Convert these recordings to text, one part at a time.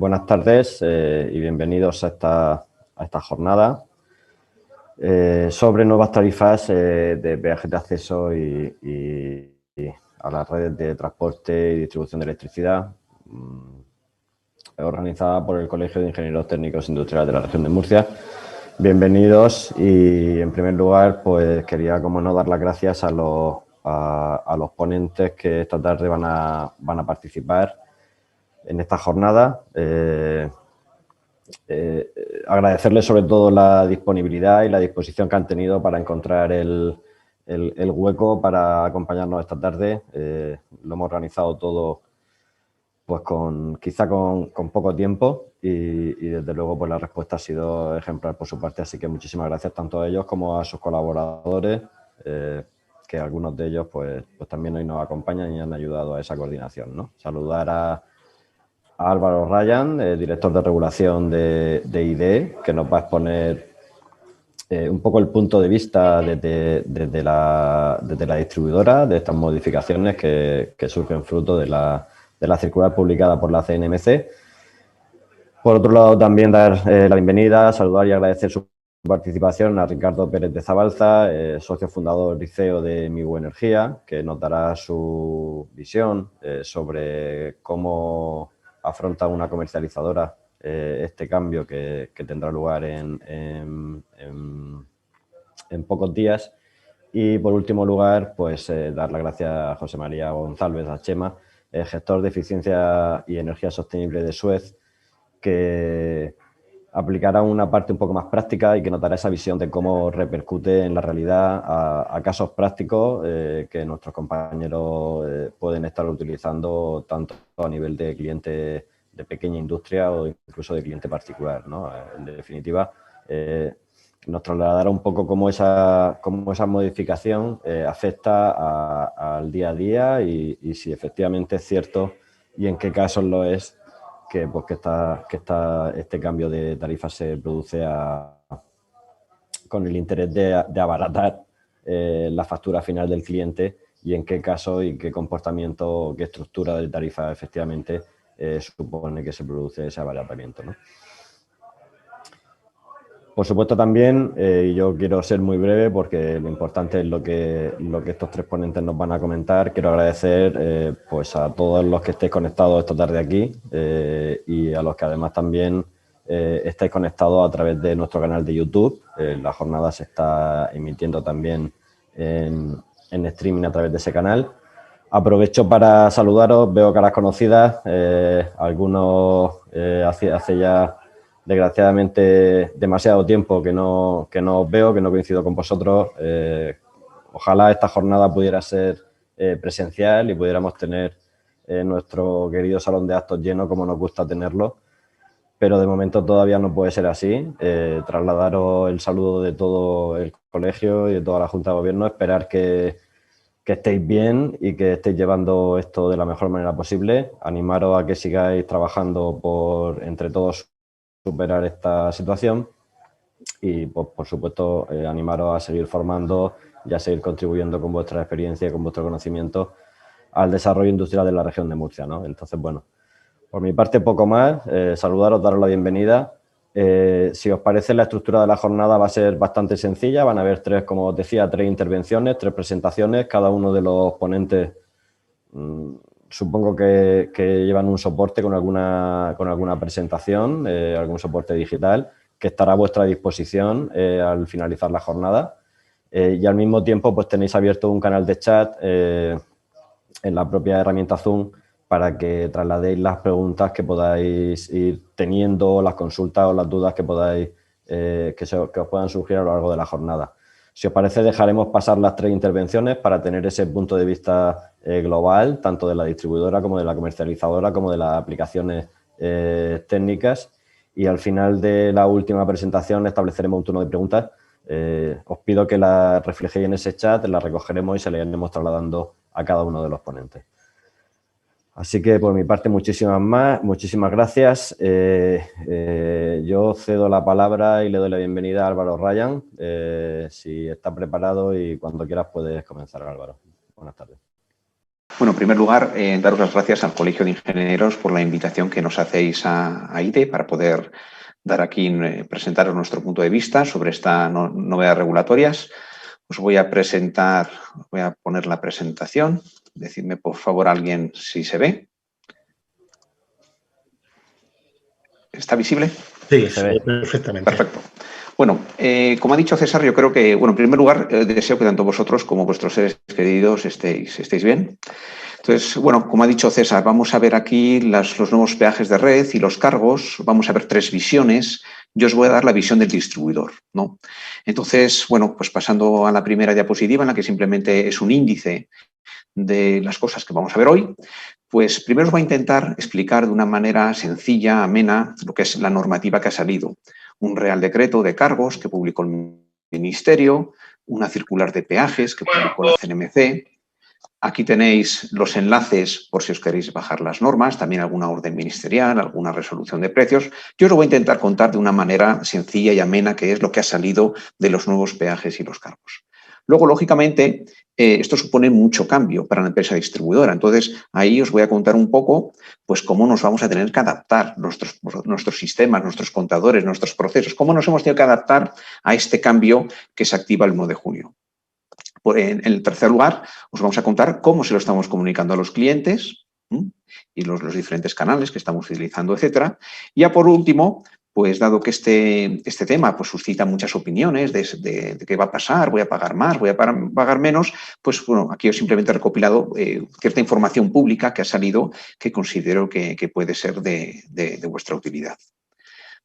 Buenas tardes y bienvenidos a esta jornada sobre nuevas tarifas de peajes de acceso y a las redes de transporte y distribución de electricidad, organizada por el Colegio de Ingenieros Técnicos Industriales de la región de Murcia. Bienvenidos y, en primer lugar, pues quería, como no, dar las gracias a los ponentes que esta tarde van a participar en esta jornada. Agradecerles sobre todo la disponibilidad y la disposición que han tenido para encontrar el hueco para acompañarnos esta tarde. Lo hemos organizado todo pues quizá con poco tiempo y desde luego pues la respuesta ha sido ejemplar por su parte, así que muchísimas gracias tanto a ellos como a sus colaboradores, que algunos de ellos pues también hoy nos acompañan y han ayudado a esa coordinación, ¿no? Saludar a Álvaro Ryan, director de regulación de IDE, que nos va a exponer un poco el punto de vista desde la distribuidora de estas modificaciones que surgen fruto de la circular publicada por la CNMC. Por otro lado, también dar la bienvenida, saludar y agradecer su participación a Ricardo Pérez de Zabalza, socio fundador y CEO de Migu Energía, que nos dará su visión sobre cómo afronta una comercializadora este cambio que tendrá lugar en pocos días. Y, por último lugar, pues dar las gracias a José María González, a Chema, gestor de eficiencia y energía sostenible de Suez, que aplicará una parte un poco más práctica y que nos dará esa visión de cómo repercute en la realidad a casos prácticos que nuestros compañeros pueden estar utilizando tanto a nivel de cliente de pequeña industria o incluso de cliente particular, ¿no? En definitiva, nos trasladará un poco cómo esa modificación afecta al día a día y si efectivamente es cierto y en qué casos lo es que este cambio de tarifa se produce con el interés de abaratar la factura final del cliente y en qué caso y qué comportamiento, qué estructura de tarifa efectivamente supone que se produce ese abaratamiento, ¿no? Por supuesto también, yo quiero ser muy breve porque lo importante es lo que estos tres ponentes nos van a comentar. Quiero agradecer pues a todos los que estéis conectados esta tarde aquí y a los que además también estáis conectados a través de nuestro canal de YouTube. La jornada se está emitiendo también en streaming a través de ese canal. Aprovecho para saludaros, veo caras conocidas, algunos hace ya desgraciadamente demasiado tiempo que no os veo, que no coincido con vosotros. Ojalá esta jornada pudiera ser presencial y pudiéramos tener nuestro querido salón de actos lleno como nos gusta tenerlo, pero de momento todavía no puede ser así. Trasladaros el saludo de todo el colegio y de toda la Junta de Gobierno, esperar que estéis bien y que estéis llevando esto de la mejor manera posible. Animaros a que sigáis trabajando entre todos superar esta situación y, pues, por supuesto, animaros a seguir formando y a seguir contribuyendo con vuestra experiencia y con vuestro conocimiento al desarrollo industrial de la región de Murcia, ¿no? Entonces, bueno, por mi parte poco más, saludaros, daros la bienvenida. Si os parece, la estructura de la jornada va a ser bastante sencilla, van a haber como os decía, tres intervenciones, tres presentaciones, cada uno de los ponentes supongo que llevan un soporte con alguna presentación, algún soporte digital, que estará a vuestra disposición al finalizar la jornada. Y al mismo tiempo pues tenéis abierto un canal de chat en la propia herramienta Zoom para que trasladéis las preguntas que podáis ir teniendo, las consultas o las dudas que podáis que os puedan surgir a lo largo de la jornada. Si os parece, dejaremos pasar las tres intervenciones para tener ese punto de vista global, tanto de la distribuidora como de la comercializadora, como de las aplicaciones técnicas. Y al final de la última presentación estableceremos un turno de preguntas. Os pido que las reflejéis en ese chat, las recogeremos y se las iremos trasladando a cada uno de los ponentes. Así que, por mi parte, muchísimas gracias. Yo cedo la palabra y le doy la bienvenida a Álvaro Ryan. Si está preparado y cuando quieras puedes comenzar, Álvaro. Buenas tardes. Bueno, en primer lugar, daros las gracias al Colegio de Ingenieros por la invitación que nos hacéis a IDE para poder dar aquí, presentaros nuestro punto de vista sobre estas novedades regulatorias. Os voy a presentar, voy a poner la presentación. Decidme, por favor, alguien si se ve. ¿Está visible? Sí, se ve perfectamente. Perfecto. Bueno, como ha dicho César, yo creo que, bueno, en primer lugar, deseo que tanto vosotros como vuestros seres queridos estéis bien. Entonces, bueno, como ha dicho César, vamos a ver aquí los nuevos peajes de red y los cargos. Vamos a ver 3 visiones. Yo os voy a dar la visión del distribuidor, ¿no? Entonces, bueno, pues pasando a la primera diapositiva, en la que simplemente es un índice de las cosas que vamos a ver hoy, pues primero os voy a intentar explicar de una manera sencilla, amena, lo que es la normativa que ha salido. Un Real Decreto de cargos que publicó el Ministerio, una circular de peajes que publicó la CNMC. Aquí tenéis los enlaces por si os queréis bajar las normas, también alguna orden ministerial, alguna resolución de precios. Yo os lo voy a intentar contar de una manera sencilla y amena, que es lo que ha salido de los nuevos peajes y los cargos. Luego, lógicamente, esto supone mucho cambio para la empresa distribuidora. Entonces, ahí os voy a contar un poco pues, cómo nos vamos a tener que adaptar nuestros sistemas, nuestros contadores, nuestros procesos, cómo nos hemos tenido que adaptar a este cambio que se activa el 1 de junio. En el tercer lugar, os vamos a contar cómo se lo estamos comunicando a los clientes y los diferentes canales que estamos utilizando, etcétera. Y ya por último, pues dado que este tema pues, suscita muchas opiniones de qué va a pasar, voy a pagar más, voy a pagar menos, pues bueno, aquí os simplemente he recopilado cierta información pública que ha salido que considero que puede ser de vuestra utilidad.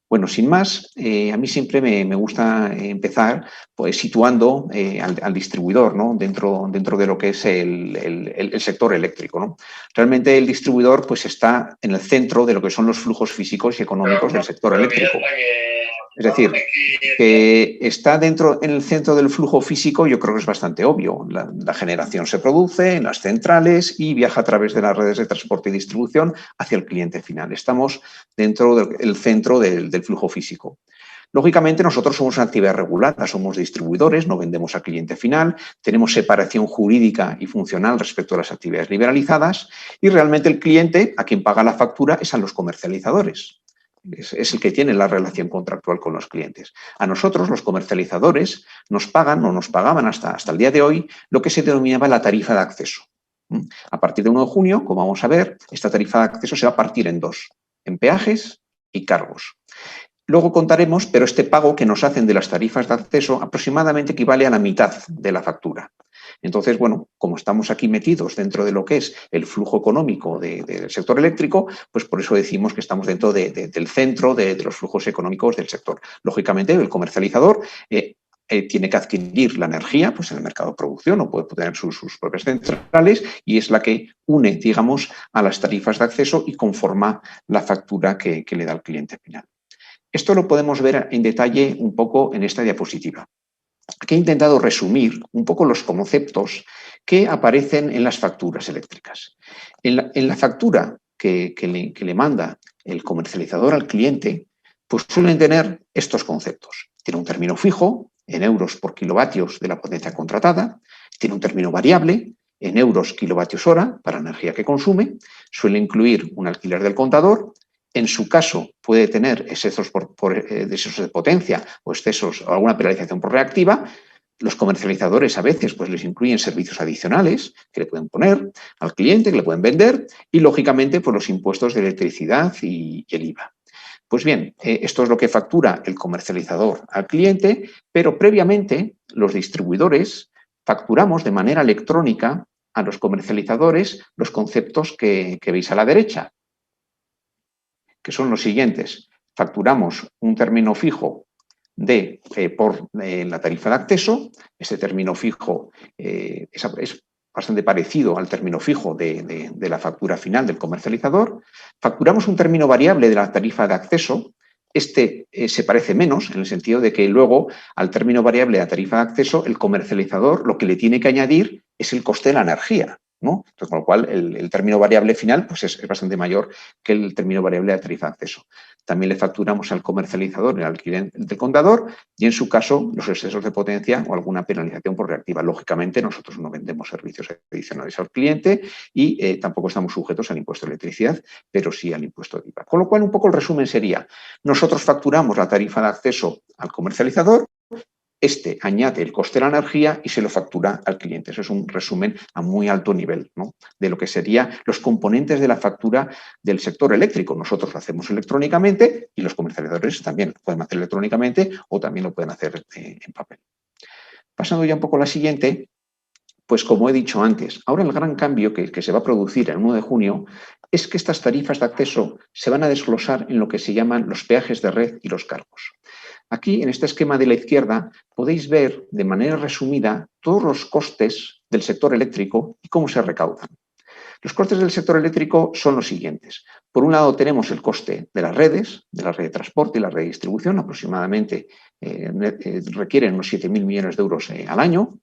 Bueno, sin más, a mí siempre me gusta empezar pues, situando al distribuidor, ¿no? dentro de lo que es el sector eléctrico, ¿no? Realmente el distribuidor pues, está en el centro de lo que son los flujos físicos y económicos del sector eléctrico. Es decir, que está en el centro del flujo físico, yo creo que es bastante obvio. La generación se produce en las centrales y viaja a través de las redes de transporte y distribución hacia el cliente final. Estamos dentro del centro del flujo físico. Lógicamente, nosotros somos una actividad regulada, somos distribuidores, no vendemos al cliente final, tenemos separación jurídica y funcional respecto a las actividades liberalizadas y realmente el cliente, a quien paga la factura, es a los comercializadores. Es el que tiene la relación contractual con los clientes. A nosotros, los comercializadores, nos pagan o nos pagaban hasta el día de hoy lo que se denominaba la tarifa de acceso. A partir del 1 de junio, como vamos a ver, esta tarifa de acceso se va a partir en 2, en peajes y cargos. Luego contaremos, pero este pago que nos hacen de las tarifas de acceso aproximadamente equivale a la mitad de la factura. Entonces, bueno, como estamos aquí metidos dentro de lo que es el flujo económico del sector eléctrico, pues por eso decimos que estamos dentro del centro de los flujos económicos del sector. Lógicamente, el comercializador tiene que adquirir la energía pues en el mercado de producción o puede tener sus propias centrales y es la que une, digamos, a las tarifas de acceso y conforma la factura que le da al cliente final. Esto lo podemos ver en detalle un poco en esta diapositiva. Aquí he intentado resumir un poco los conceptos que aparecen en las facturas eléctricas. En la factura que le manda el comercializador al cliente, pues suelen tener estos conceptos. Tiene un término fijo, en euros por kilovatios de la potencia contratada, tiene un término variable, en euros kilovatios hora para la energía que consume, suele incluir un alquiler del contador. En su caso, puede tener excesos excesos de potencia o excesos o alguna penalización por reactiva. Los comercializadores a veces pues, les incluyen servicios adicionales que le pueden poner al cliente, que le pueden vender y, lógicamente, pues, los impuestos de electricidad y el IVA. Pues bien, esto es lo que factura el comercializador al cliente, pero previamente los distribuidores facturamos de manera electrónica a los comercializadores los conceptos que veis a la derecha, que son los siguientes. Facturamos un término fijo por la tarifa de acceso. Este término fijo es bastante parecido al término fijo de la factura final del comercializador. Facturamos un término variable de la tarifa de acceso. Este se parece menos en el sentido de que luego al término variable de la tarifa de acceso el comercializador lo que le tiene que añadir es el coste de la energía. ¿no? Entonces, con lo cual, el término variable final pues es bastante mayor que el término variable de tarifa de acceso. También le facturamos al comercializador, al cliente del contador, y en su caso, los excesos de potencia o alguna penalización por reactiva. Lógicamente, nosotros no vendemos servicios adicionales al cliente y tampoco estamos sujetos al impuesto de electricidad, pero sí al impuesto de IVA. Con lo cual, un poco el resumen sería, nosotros facturamos la tarifa de acceso al comercializador, este añade el coste de la energía y se lo factura al cliente. Eso es un resumen a muy alto nivel, ¿no?, de lo que serían los componentes de la factura del sector eléctrico. Nosotros lo hacemos electrónicamente y los comercializadores también lo pueden hacer electrónicamente o también lo pueden hacer en papel. Pasando ya un poco a la siguiente, pues como he dicho antes, ahora el gran cambio que se va a producir el 1 de junio es que estas tarifas de acceso se van a desglosar en lo que se llaman los peajes de red y los cargos. Aquí, en este esquema de la izquierda, podéis ver de manera resumida todos los costes del sector eléctrico y cómo se recaudan. Los costes del sector eléctrico son los siguientes. Por un lado tenemos el coste de las redes, de la red de transporte y la red de distribución, aproximadamente requieren unos 7.000 millones de euros al año.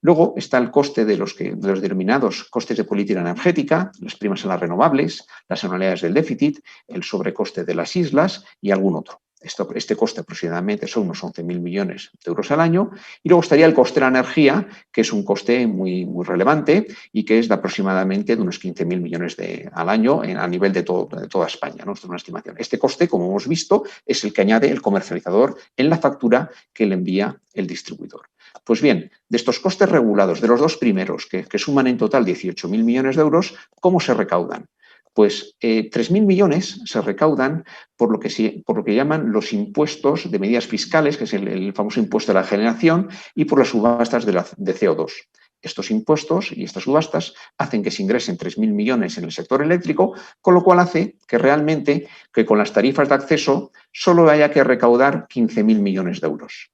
Luego está el coste de los denominados costes de política energética, las primas a las renovables, las anualidades del déficit, el sobrecoste de las islas y algún otro. Este coste aproximadamente son unos 11.000 millones de euros al año. Y luego estaría el coste de la energía, que es un coste muy, muy relevante y que es de aproximadamente de unos 15.000 millones al año a nivel de toda España, ¿no? Esto es una estimación. Este coste, como hemos visto, es el que añade el comercializador en la factura que le envía el distribuidor. Pues bien, de estos costes regulados, de los dos primeros, que suman en total 18.000 millones de euros, ¿cómo se recaudan? Pues 3.000 millones se recaudan por lo que llaman los impuestos de medidas fiscales, que es el famoso impuesto de la generación, y por las subastas de CO2. Estos impuestos y estas subastas hacen que se ingresen 3.000 millones en el sector eléctrico, con lo cual hace que realmente que con las tarifas de acceso solo haya que recaudar 15.000 millones de euros.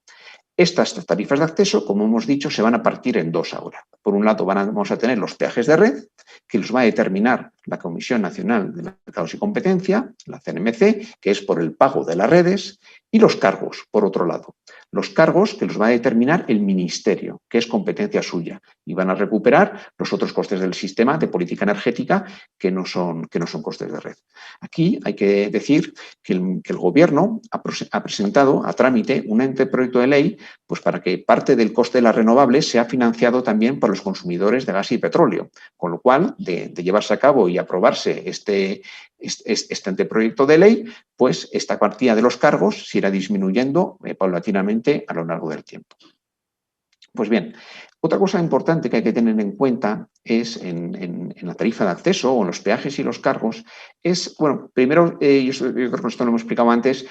Estas tarifas de acceso, como hemos dicho, se van a partir en dos ahora. Por un lado, vamos a tener los peajes de red, que los va a determinar la Comisión Nacional de Mercados y Competencia, la CNMC, que es por el pago de las redes, y los cargos, por otro lado. Los cargos que los va a determinar el Ministerio, que es competencia suya, y van a recuperar los otros costes del sistema de política energética que no son costes de red. Aquí hay que decir que el Gobierno ha presentado a trámite un anteproyecto de ley pues para que parte del coste de las renovables sea financiado también por los consumidores de gas y petróleo, con lo cual, de llevarse a cabo y aprobarse este anteproyecto de ley, pues esta partida de los cargos se irá disminuyendo paulatinamente a lo largo del tiempo. Pues bien, otra cosa importante que hay que tener en cuenta es en la tarifa de acceso o en los peajes y los cargos es, bueno, primero, yo creo que esto lo hemos explicado antes,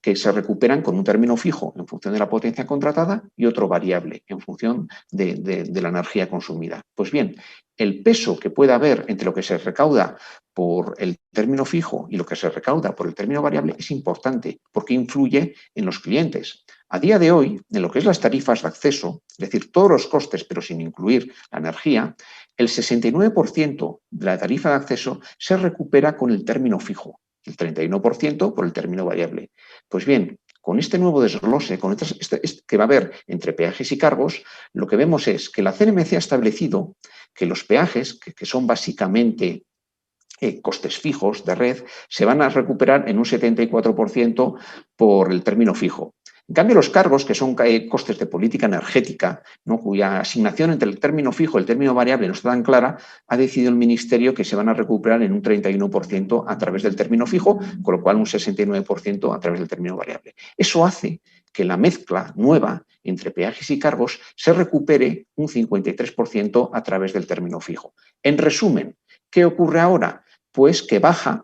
que se recuperan con un término fijo en función de la potencia contratada y otro variable en función de la energía consumida. Pues bien, el peso que pueda haber entre lo que se recauda por el término fijo y lo que se recauda por el término variable es importante porque influye en los clientes. A día de hoy, en lo que es las tarifas de acceso, es decir, todos los costes, pero sin incluir la energía, el 69% de la tarifa de acceso se recupera con el término fijo, el 31% por el término variable. Pues bien, con este nuevo desglose, con que va a haber entre peajes y cargos, lo que vemos es que la CNMC ha establecido que los peajes, que son básicamente costes fijos de red, se van a recuperar en un 74% por el término fijo. En cambio, los cargos, que son costes de política energética, ¿no?, cuya asignación entre el término fijo y el término variable no está tan clara, ha decidido el Ministerio que se van a recuperar en un 31% a través del término fijo, con lo cual un 69% a través del término variable. Eso hace que la mezcla nueva entre peajes y cargos se recupere un 53% a través del término fijo. En resumen, ¿qué ocurre ahora? Pues que baja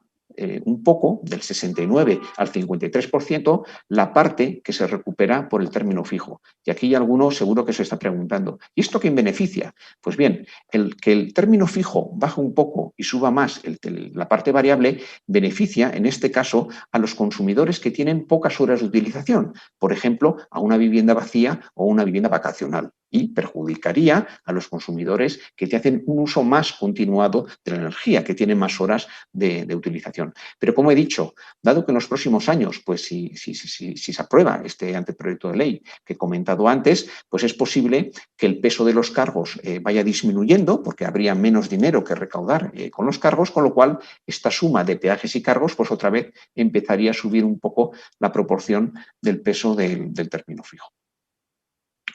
un poco, del 69 al 53%, la parte que se recupera por el término fijo. Y aquí alguno seguro que se está preguntando, ¿y esto quién beneficia? Pues bien, que el término fijo baje un poco y suba más la parte variable, beneficia, en este caso, a los consumidores que tienen pocas horas de utilización, por ejemplo, a una vivienda vacía o una vivienda vacacional. y perjudicaría a los consumidores que te hacen un uso más continuado de la energía, que tienen más horas de utilización. Pero como he dicho, dado que en los próximos años, pues si se aprueba este anteproyecto de ley que he comentado antes, pues es posible que el peso de los cargos vaya disminuyendo porque habría menos dinero que recaudar con los cargos, con lo cual esta suma de peajes y cargos pues otra vez empezaría a subir un poco la proporción del peso del término fijo.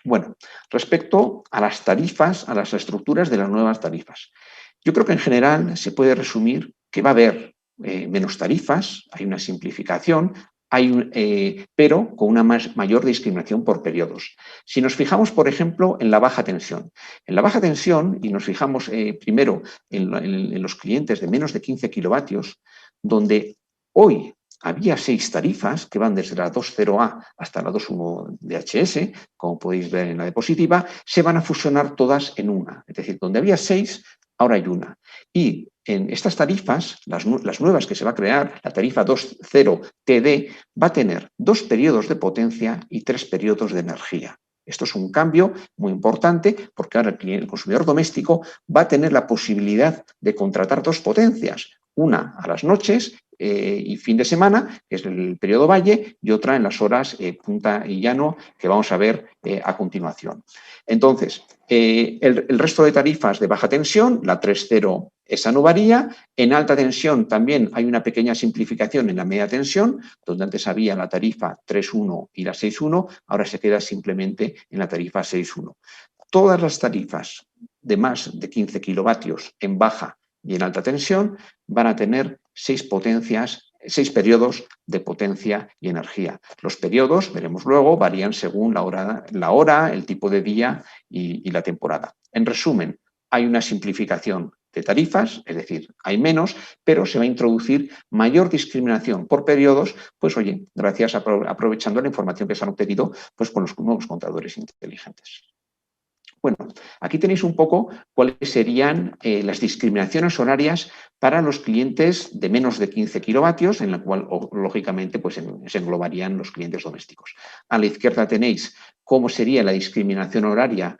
Bueno, respecto a las tarifas, a las estructuras de las nuevas tarifas, yo creo que en general se puede resumir que va a haber menos tarifas, hay una simplificación, pero con una mayor discriminación por periodos. Si nos fijamos, por ejemplo, en la baja tensión. En la baja tensión, y nos fijamos primero en los clientes de menos de 15 kilovatios, donde hoy había 6 tarifas que van desde la 2.0A hasta la 2.1 DHS, como podéis ver en la diapositiva, se van a fusionar todas en una. Es decir, donde había 6, ahora hay una. Y en estas tarifas, las nuevas que se va a crear, la tarifa 2.0 TD, va a tener 2 periodos de potencia y 3 periodos de energía. Esto es un cambio muy importante porque ahora el consumidor doméstico va a tener la posibilidad de contratar 2 potencias, una a las noches y fin de semana, que es el periodo valle, y otra en las horas punta y llano, que vamos a ver a continuación. Entonces, el resto de tarifas de baja tensión, la 3.0, esa no varía. En alta tensión también hay una pequeña simplificación en la media tensión, donde antes había la tarifa 3.1 y la 6.1, ahora se queda simplemente en la tarifa 6.1. Todas las tarifas de más de 15 kilovatios en baja y en alta tensión van a tener 6 periodos de potencia y energía. Los periodos, veremos luego, varían según la hora, el tipo de día y la temporada. En resumen, hay una simplificación de tarifas, es decir, hay menos, pero se va a introducir mayor discriminación por periodos, pues oye, gracias a aprovechando la información que se han obtenido pues, con los nuevos contadores inteligentes. Bueno, aquí tenéis un poco cuáles serían las discriminaciones horarias para los clientes de menos de 15 kilovatios, en la cual, lógicamente, pues, se englobarían los clientes domésticos. A la izquierda tenéis cómo sería la discriminación horaria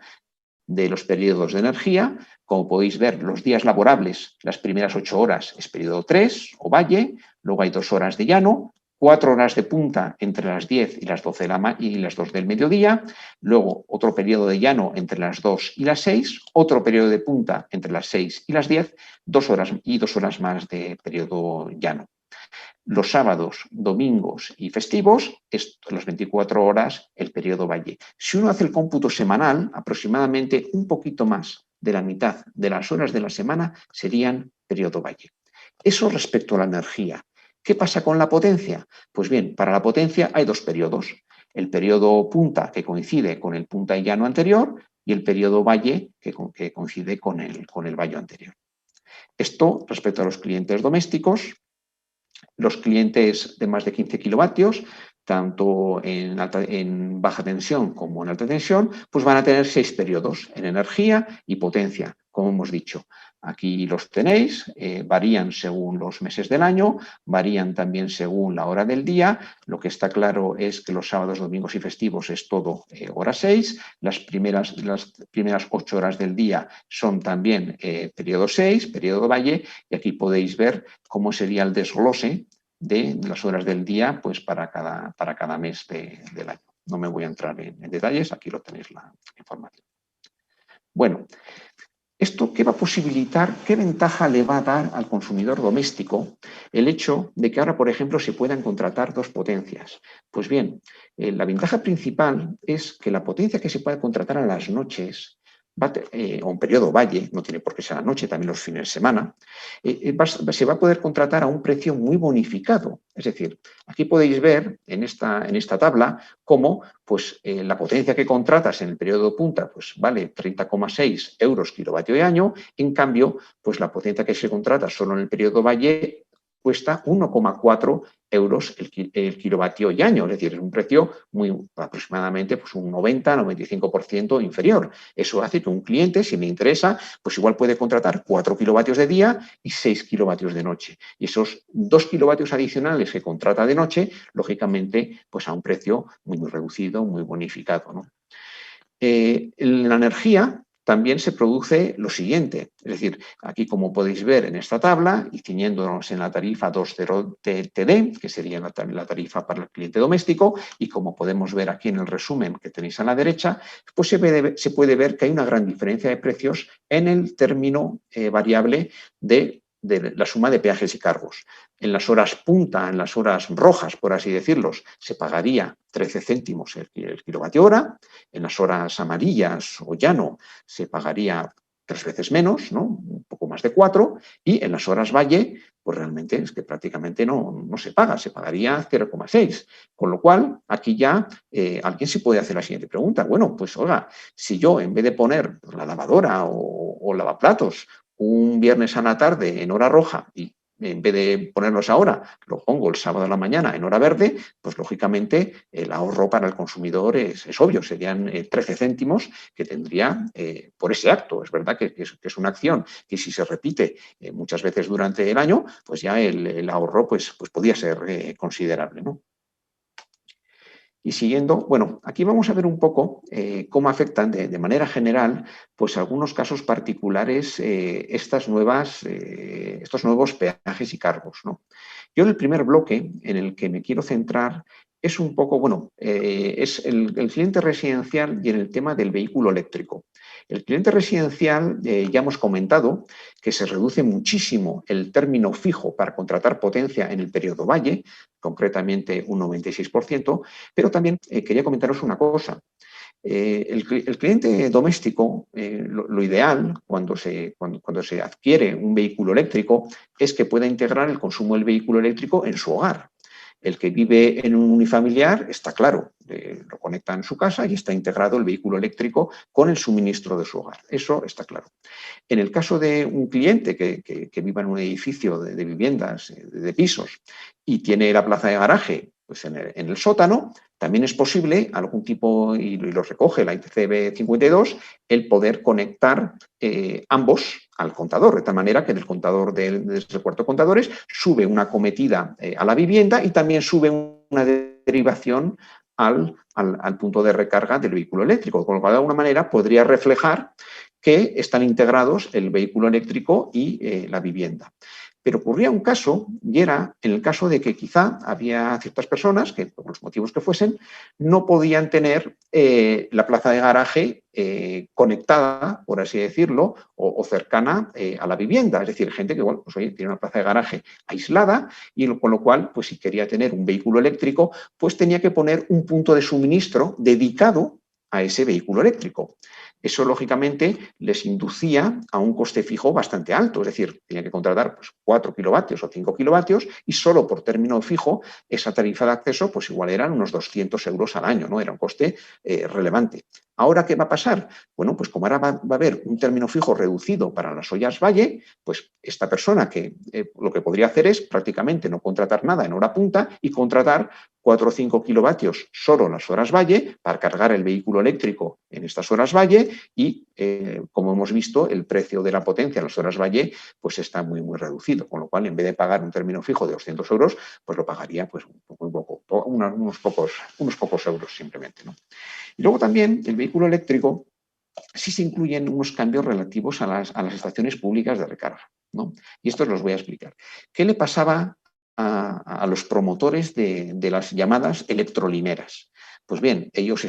de los periodos de energía. Como podéis ver, los días laborables, las primeras 8 horas es periodo 3 o valle, luego hay 2 horas de llano, 4 horas de punta entre las 10 y las 12 y las 2 del mediodía, luego otro periodo de llano entre las 2 y las 6, otro periodo de punta entre las 6 y las 10, 2 horas y 2 horas más de periodo llano. Los sábados, domingos y festivos, las 24 horas, el periodo valle. Si uno hace el cómputo semanal, aproximadamente un poquito más de la mitad de las horas de la semana serían periodo valle. Eso respecto a la energía. ¿Qué pasa con la potencia? Pues bien, para la potencia hay 2 periodos. El periodo punta, que coincide con el punta y llano anterior, y el periodo valle, que coincide con el valle anterior. Esto respecto a los clientes domésticos. Los clientes de más de 15 kilovatios, tanto en baja tensión como en alta tensión, pues van a tener 6 periodos en energía y potencia, como hemos dicho. Aquí los tenéis, varían según los meses del año, varían también según la hora del día. Lo que está claro es que los sábados, domingos y festivos es todo hora 6. Las primeras 8 horas del día son también periodo 6, periodo valle, y aquí podéis ver cómo sería el desglose de las horas del día pues para cada mes del año. No me voy a entrar en detalles, aquí lo tenéis la información. Bueno, ¿esto qué va a posibilitar? ¿Qué ventaja le va a dar al consumidor doméstico el hecho de que ahora, por ejemplo, se puedan contratar 2 potencias? Pues bien, la ventaja principal es que la potencia que se puede contratar a las noches o un periodo valle, no tiene por qué ser a la noche, también los fines de semana, se va a poder contratar a un precio muy bonificado. Es decir, aquí podéis ver en esta tabla cómo pues, la potencia que contratas en el periodo punta pues, vale 30,6 euros kilovatio de año, en cambio, pues la potencia que se contrata solo en el periodo valle cuesta 1,4 euros el kilovatio y año, es decir, es un precio muy aproximadamente pues un 90-95% inferior. Eso hace que un cliente, si le interesa, pues igual puede contratar 4 kilovatios de día y 6 kilovatios de noche. Y esos 2 kilovatios adicionales que contrata de noche, lógicamente, pues a un precio muy reducido, muy bonificado, ¿no? En la energía también se produce lo siguiente, es decir, aquí como podéis ver en esta tabla y ciñéndonos en la tarifa 20TD, que sería la tarifa para el cliente doméstico, y como podemos ver aquí en el resumen que tenéis a la derecha, pues se puede ver que hay una gran diferencia de precios en el término variable de la suma de peajes y cargos. En las horas punta, en las horas rojas, por así decirlo, se pagaría 13 céntimos el kilovatio hora. En las horas amarillas o llano se pagaría 3 veces menos, ¿no? Un poco más de 4, y en las horas valle, pues realmente es que prácticamente no se paga, se pagaría 0,6. Con lo cual, aquí ya alguien se puede hacer la siguiente pregunta. Bueno, pues oiga, si yo en vez de poner la lavadora o lavaplatos un viernes a la tarde en hora roja y en vez de ponerlos ahora, lo pongo el sábado a la mañana en hora verde, pues lógicamente el ahorro para el consumidor es obvio, serían 13 céntimos que tendría por ese acto. Es verdad que es una acción que si se repite muchas veces durante el año, pues ya el ahorro pues podía ser considerable, ¿no? Y siguiendo, bueno, aquí vamos a ver un poco cómo afectan de manera general, pues algunos casos particulares estos nuevos peajes y cargos, ¿no? Yo en el primer bloque en el que me quiero centrar es un poco, bueno, es el cliente residencial y en el tema del vehículo eléctrico. El cliente residencial, ya hemos comentado que se reduce muchísimo el término fijo para contratar potencia en el periodo valle, concretamente un 96%, pero también quería comentaros una cosa. El cliente doméstico, lo ideal cuando se adquiere un vehículo eléctrico es que pueda integrar el consumo del vehículo eléctrico en su hogar. El que vive en un unifamiliar está claro, lo conecta en su casa y está integrado el vehículo eléctrico con el suministro de su hogar. Eso está claro. En el caso de un cliente que viva en un edificio de viviendas, de pisos, y tiene la plaza de garaje pues en el sótano, también es posible algún tipo, y lo recoge la ITC 52, el poder conectar ambos al contador, de tal manera que del contador del cuarto de contadores sube una cometida a la vivienda y también sube una derivación al punto de recarga del vehículo eléctrico, con lo cual de alguna manera podría reflejar que están integrados el vehículo eléctrico y la vivienda. Pero ocurría un caso, y era en el caso de que quizá había ciertas personas que, por los motivos que fuesen, no podían tener la plaza de garaje conectada, por así decirlo, o cercana a la vivienda. Es decir, gente que, bueno, pues oye, tiene una plaza de garaje aislada y con lo cual, pues si quería tener un vehículo eléctrico, pues tenía que poner un punto de suministro dedicado a ese vehículo eléctrico. Eso, lógicamente, les inducía a un coste fijo bastante alto, es decir, tenían que contratar pues, 4 kilovatios o 5 kilovatios y solo por término fijo esa tarifa de acceso pues igual eran unos 200 euros al año, ¿no? Era un coste relevante. ¿Ahora qué va a pasar? Bueno, pues como ahora va a haber un término fijo reducido para las ollas Valle, pues esta persona que lo que podría hacer es prácticamente no contratar nada en hora punta y contratar 4 o 5 kilovatios solo las horas Valle para cargar el vehículo eléctrico en estas horas Valle y, como hemos visto, el precio de la potencia en las horas Valle pues está muy, muy reducido, con lo cual en vez de pagar un término fijo de 200 euros, pues lo pagaría pues muy poco, unos pocos euros simplemente, ¿no? Y luego también el vehículo eléctrico sí se incluyen unos cambios relativos a las estaciones públicas de recarga, ¿no? Y estos los voy a explicar. ¿Qué le pasaba a los promotores de las llamadas electrolineras? Pues bien, ellos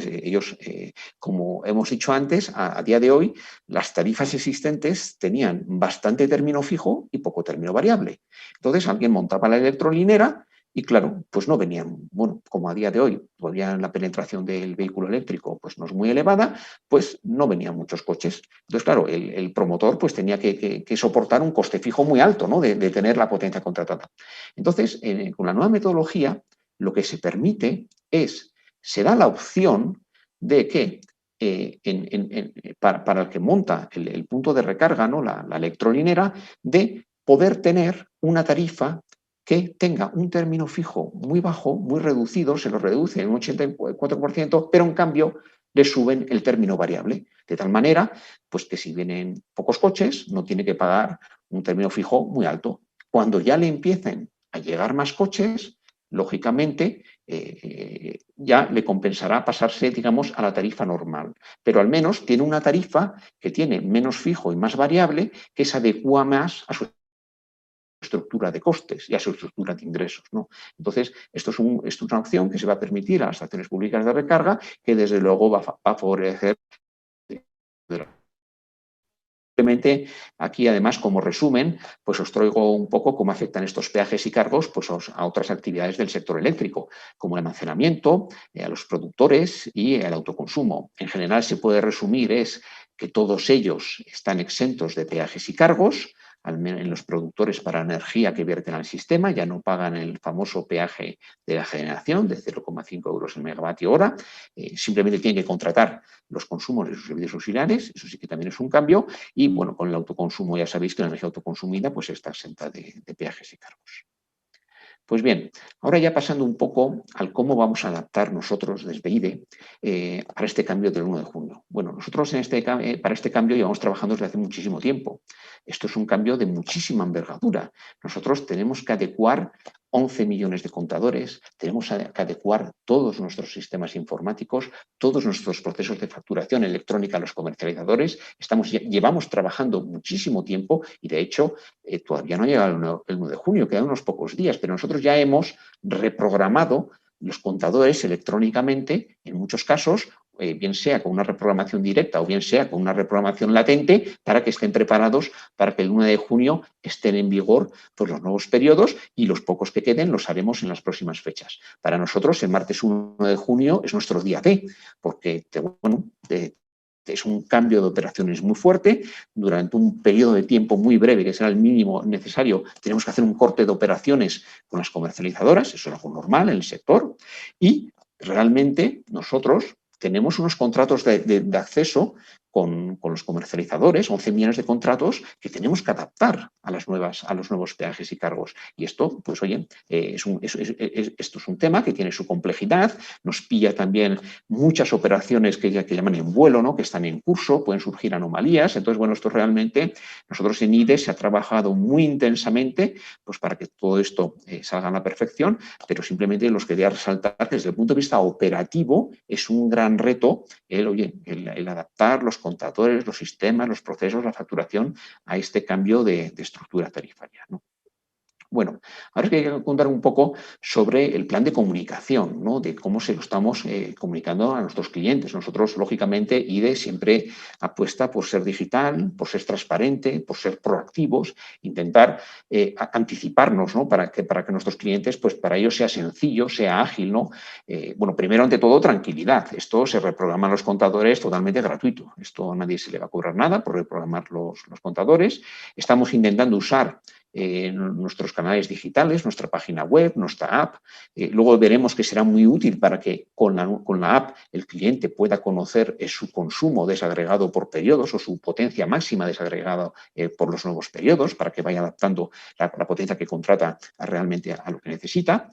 como hemos dicho antes, a día de hoy, las tarifas existentes tenían bastante término fijo y poco término variable. Entonces, alguien montaba la electrolinera y claro, pues no venían, bueno, como a día de hoy todavía la penetración del vehículo eléctrico pues no es muy elevada, pues no venían muchos coches. Entonces, claro, el promotor pues tenía que soportar un coste fijo muy alto, ¿no? De tener la potencia contratada. Entonces, con la nueva metodología, lo que se permite es, se da la opción de que para el que monta el punto de recarga, ¿no? La electrolinera, de poder tener una tarifa que tenga un término fijo muy bajo, muy reducido, se lo reduce en un 84%, pero en cambio le suben el término variable, de tal manera pues que si vienen pocos coches no tiene que pagar un término fijo muy alto. Cuando ya le empiecen a llegar más coches, lógicamente ya le compensará pasarse, digamos, a la tarifa normal. Pero al menos tiene una tarifa que tiene menos fijo y más variable, que se adecua más a su estructura de costes y a su estructura de ingresos, ¿no? Entonces, esto es una opción que se va a permitir a las estaciones públicas de recarga, que desde luego va a favorecer. Simplemente aquí, además, como resumen, pues os traigo un poco cómo afectan estos peajes y cargos pues, a otras actividades del sector eléctrico, como el almacenamiento, a los productores y al autoconsumo. En general, se puede resumir es que todos ellos están exentos de peajes y cargos, al menos en los productores para energía que vierten al sistema, ya no pagan el famoso peaje de la generación de 0,5 euros el megavatio hora, simplemente tienen que contratar los consumos de sus servicios auxiliares, eso sí que también es un cambio, y bueno, con el autoconsumo ya sabéis que la energía autoconsumida pues está exenta de peajes y cargos. Pues bien, ahora ya pasando un poco al cómo vamos a adaptar nosotros desde IDE para este cambio del 1 de junio. Bueno, nosotros para este cambio llevamos trabajando desde hace muchísimo tiempo. Esto es un cambio de muchísima envergadura. Nosotros tenemos que adecuar 11 millones de contadores, tenemos que adecuar todos nuestros sistemas informáticos, todos nuestros procesos de facturación electrónica a los comercializadores. Llevamos trabajando muchísimo tiempo y, de hecho, todavía no ha llegado el 1 de junio, quedan unos pocos días, pero nosotros ya hemos reprogramado los contadores electrónicamente, en muchos casos, bien sea con una reprogramación directa o bien sea con una reprogramación latente, para que estén preparados para que el 1 de junio estén en vigor pues, los nuevos periodos, y los pocos que queden los haremos en las próximas fechas. Para nosotros, el martes 1 de junio es nuestro día D, porque bueno, es un cambio de operaciones muy fuerte. Durante un periodo de tiempo muy breve, que será el mínimo necesario, tenemos que hacer un corte de operaciones con las comercializadoras, eso es algo normal en el sector, y realmente nosotros tenemos unos contratos de acceso con los comercializadores, 11 millones de contratos que tenemos que adaptar a los nuevos peajes y cargos. Y esto, pues oye, esto es un tema que tiene su complejidad, nos pilla también muchas operaciones que llaman en vuelo, ¿no? Que están en curso, pueden surgir anomalías. Entonces, bueno, esto realmente, nosotros en IDE se ha trabajado muy intensamente pues, para que todo esto salga a la perfección, pero simplemente los quería resaltar que desde el punto de vista operativo es un gran reto el adaptar los contadores, los sistemas, los procesos, la facturación a este cambio de estructura tarifaria, ¿no? Bueno, ahora es que hay que contar un poco sobre el plan de comunicación, ¿no? De cómo se lo estamos comunicando a nuestros clientes. Nosotros, lógicamente, IDE siempre apuesta por ser digital, por ser transparente, por ser proactivos, intentar anticiparnos, ¿no? Para que nuestros clientes, pues para ellos sea sencillo, sea ágil, ¿no? Bueno, primero, ante todo, tranquilidad. Esto se reprograman los contadores totalmente gratuito. Esto a nadie se le va a cobrar nada por reprogramar los contadores. Estamos intentando usar nuestros canales digitales, nuestra página web, nuestra app. Luego veremos que será muy útil para que con la app el cliente pueda conocer su consumo desagregado por periodos o su potencia máxima desagregada por los nuevos periodos, para que vaya adaptando la potencia que contrata realmente a lo que necesita.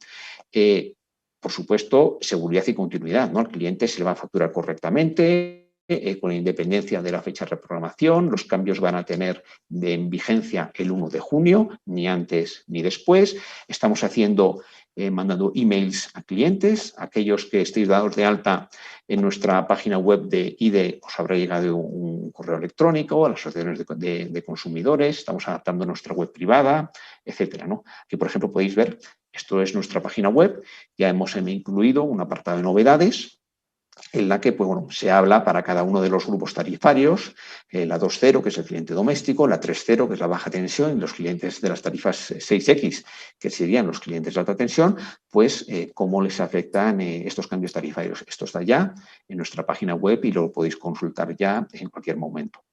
Por supuesto, seguridad y continuidad, ¿no? Al cliente se le va a facturar correctamente, con independencia de la fecha de reprogramación. Los cambios van a tener en vigencia el 1 de junio, ni antes ni después. Estamos mandando emails a clientes. Aquellos que estéis dados de alta en nuestra página web de IDE, os habrá llegado un correo electrónico a las asociaciones de consumidores. Estamos adaptando nuestra web privada, etcétera, ¿no? Aquí, por ejemplo, podéis ver, esto es nuestra página web. Ya hemos incluido un apartado de novedades, en la que pues, bueno, se habla para cada uno de los grupos tarifarios, la 2.0, que es el cliente doméstico, la 3.0, que es la baja tensión, y los clientes de las tarifas 6X, que serían los clientes de alta tensión, pues cómo les afectan estos cambios tarifarios. Esto está ya en nuestra página web y lo podéis consultar ya en cualquier momento.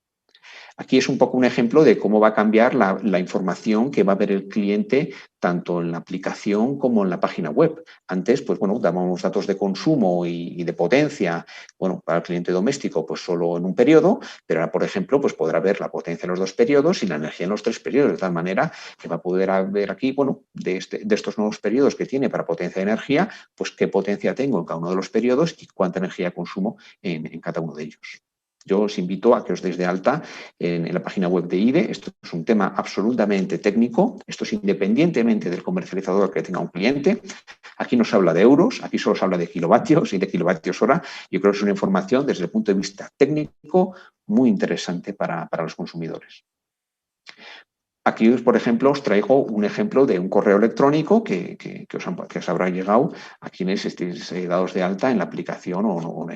Aquí es un poco un ejemplo de cómo va a cambiar la información que va a ver el cliente tanto en la aplicación como en la página web. Antes, pues bueno, dábamos datos de consumo y de potencia, bueno, para el cliente doméstico, pues solo en un periodo, pero ahora, por ejemplo, pues podrá ver la potencia en los 2 periodos y la energía en los 3 periodos, de tal manera que va a poder ver aquí, bueno, de estos nuevos periodos que tiene para potencia de energía, pues qué potencia tengo en cada uno de los periodos y cuánta energía consumo en cada uno de ellos. Yo os invito a que os deis de alta en la página web de IDE. Esto es un tema absolutamente técnico. Esto es independientemente del comercializador que tenga un cliente. Aquí no se habla de euros, aquí solo se habla de kilovatios y de kilovatios hora. Yo creo que es una información desde el punto de vista técnico muy interesante para los consumidores. Aquí, por ejemplo, os traigo un ejemplo de un correo electrónico que os habrá llegado a quienes estéis dados de alta en la aplicación o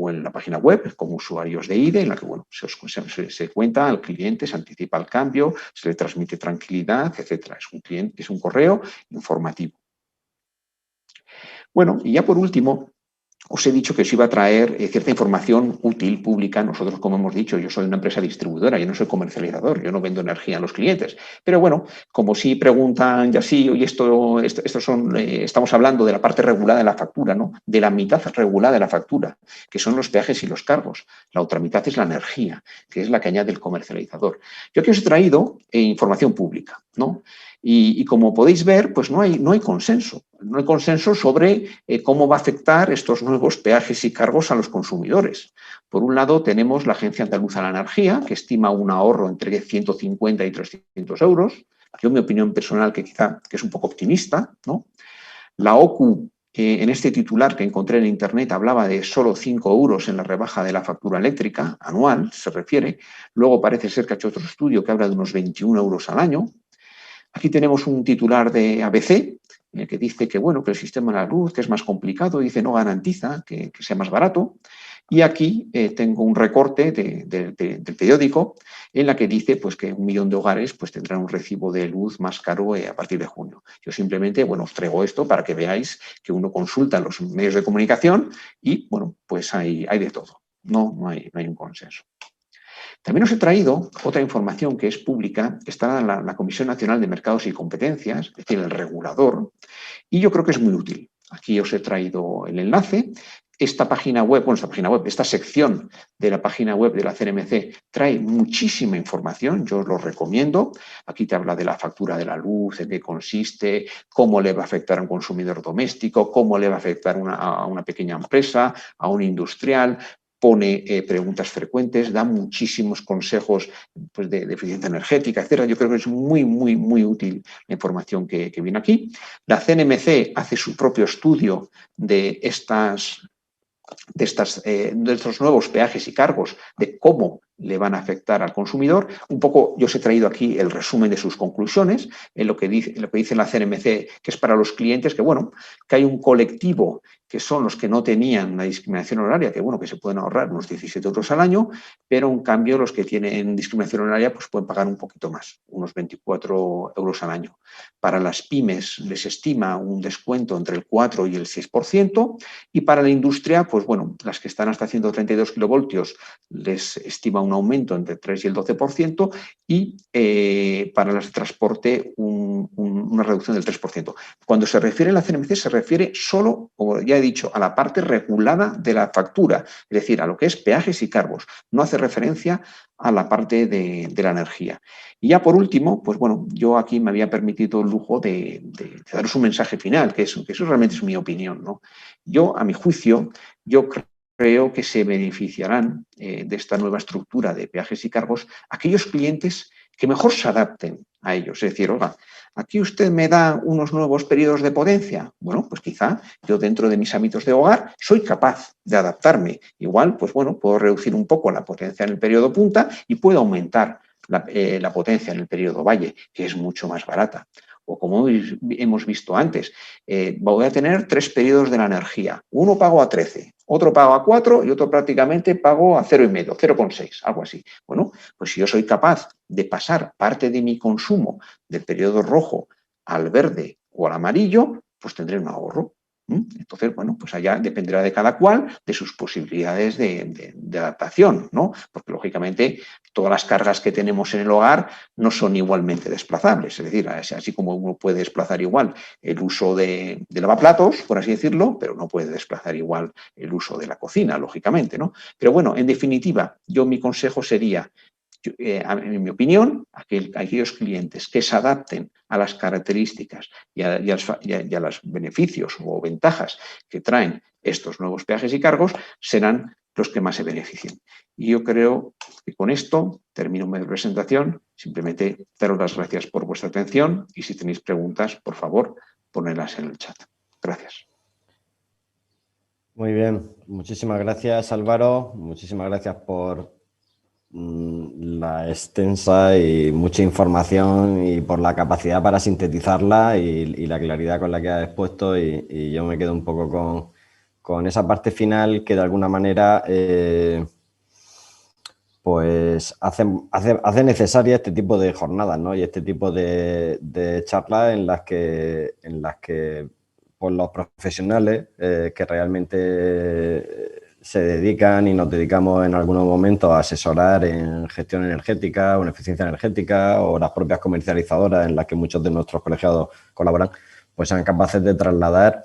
en la página web como usuarios de IDE, en la que bueno, se cuenta al cliente, se anticipa el cambio, se le transmite tranquilidad, etc. Es un correo informativo. Bueno, y ya por último, os he dicho que os iba a traer cierta información útil, pública. Nosotros, como hemos dicho, yo soy una empresa distribuidora, yo no soy comercializador, yo no vendo energía a los clientes. Pero bueno, como si preguntan ya sí, oye, estamos hablando de la parte regulada de la factura, ¿no? De la mitad regulada de la factura, que son los peajes y los cargos. La otra mitad es la energía, que es la que añade el comercializador. Yo aquí os he traído información pública, ¿no? Y como podéis ver, pues no hay consenso. No hay consenso sobre cómo va a afectar estos nuevos peajes y cargos a los consumidores. Por un lado, tenemos la Agencia Andaluza de la Energía, que estima un ahorro entre 150 y 300 euros. Yo, mi opinión personal, que quizá es un poco optimista, ¿no? La OCU, en este titular que encontré en Internet, hablaba de solo 5 euros en la rebaja de la factura eléctrica anual, se refiere. Luego parece ser que ha hecho otro estudio que habla de unos 21 euros al año. Aquí tenemos un titular de ABC que dice que, bueno, que el sistema de la luz que es más complicado, dice no garantiza que sea más barato. Y aquí tengo un recorte del periódico en la que dice pues, que 1 millón de hogares pues, tendrán un recibo de luz más caro a partir de junio. Yo simplemente bueno, os traigo esto para que veáis que uno consulta en los medios de comunicación y bueno, pues hay de todo. No hay un consenso. También os he traído otra información que es pública, que está en la Comisión Nacional de Mercados y Competencias, es decir, el regulador, y yo creo que es muy útil. Aquí os he traído el enlace. Esta sección de la página web de la CNMC trae muchísima información, yo os lo recomiendo. Aquí te habla de la factura de la luz, en qué consiste, cómo le va a afectar a un consumidor doméstico, cómo le va a afectar a una pequeña empresa, a un industrial. Pone preguntas frecuentes, da muchísimos consejos pues, de eficiencia energética, etc. Yo creo que es muy, muy, muy útil la información que viene aquí. La CNMC hace su propio estudio de estos nuevos peajes y cargos, de cómo le van a afectar al consumidor. Un poco, yo os he traído aquí el resumen de sus conclusiones, en lo que dice la CNMC, que es para los clientes, que bueno, que hay un colectivo que son los que no tenían la discriminación horaria, que bueno, que se pueden ahorrar unos 17 euros al año, pero en cambio los que tienen discriminación horaria pues pueden pagar un poquito más, unos 24 euros al año. Para las pymes les estima un descuento entre el 4 y el 6%, y para la industria, pues bueno, las que están hasta 132 kilovoltios les estima un aumento entre el 3 y el 12%, y para las de transporte una reducción del 3%. Cuando se refiere a la CNMC se refiere solo, como ya he dicho, a la parte regulada de la factura, es decir, a lo que es peajes y cargos. No hace referencia a la parte de la energía. Y ya por último, pues bueno, yo aquí me había permitido el lujo de daros un mensaje final, que eso realmente es mi opinión, ¿no? Yo, a mi juicio, yo creo que se beneficiarán de esta nueva estructura de peajes y cargos aquellos clientes que mejor se adapten a ellos. Es decir, oiga, aquí usted me da unos nuevos periodos de potencia. Bueno, pues quizá yo dentro de mis ámbitos de hogar soy capaz de adaptarme. Igual, pues bueno, puedo reducir un poco la potencia en el periodo punta y puedo aumentar la potencia en el periodo valle, que es mucho más barata. O como hemos visto antes, voy a tener 3 periodos de la energía. Uno pago a 13, otro pago a 4 y otro prácticamente pago a 0,5, 0,6, algo así. Bueno, pues si yo soy capaz de pasar parte de mi consumo del periodo rojo al verde o al amarillo, pues tendré un ahorro. Entonces, bueno, pues allá dependerá de cada cual, de sus posibilidades de adaptación, ¿no? Porque, lógicamente, todas las cargas que tenemos en el hogar no son igualmente desplazables. Es decir, así como uno puede desplazar igual el uso de lavaplatos, por así decirlo, pero no puede desplazar igual el uso de la cocina, lógicamente, ¿no? Pero bueno, en definitiva, mi consejo sería, en mi opinión, aquellos clientes que se adapten a las características y a los beneficios o ventajas que traen estos nuevos peajes y cargos serán los que más se beneficien. Y yo creo que con esto termino mi presentación. Simplemente daros las gracias por vuestra atención y si tenéis preguntas, por favor, ponedlas en el chat. Gracias. Muy bien, muchísimas gracias, Álvaro. Muchísimas gracias por la extensa y mucha información y por la capacidad para sintetizarla y la claridad con la que has expuesto. Y yo me quedo un poco con esa parte final que de alguna manera pues hace necesaria este tipo de jornadas, ¿no? Y este tipo de charlas en las que pues, los profesionales que realmente se dedican y nos dedicamos en algunos momentos a asesorar en gestión energética o en eficiencia energética, o las propias comercializadoras en las que muchos de nuestros colegiados colaboran, pues sean capaces de trasladar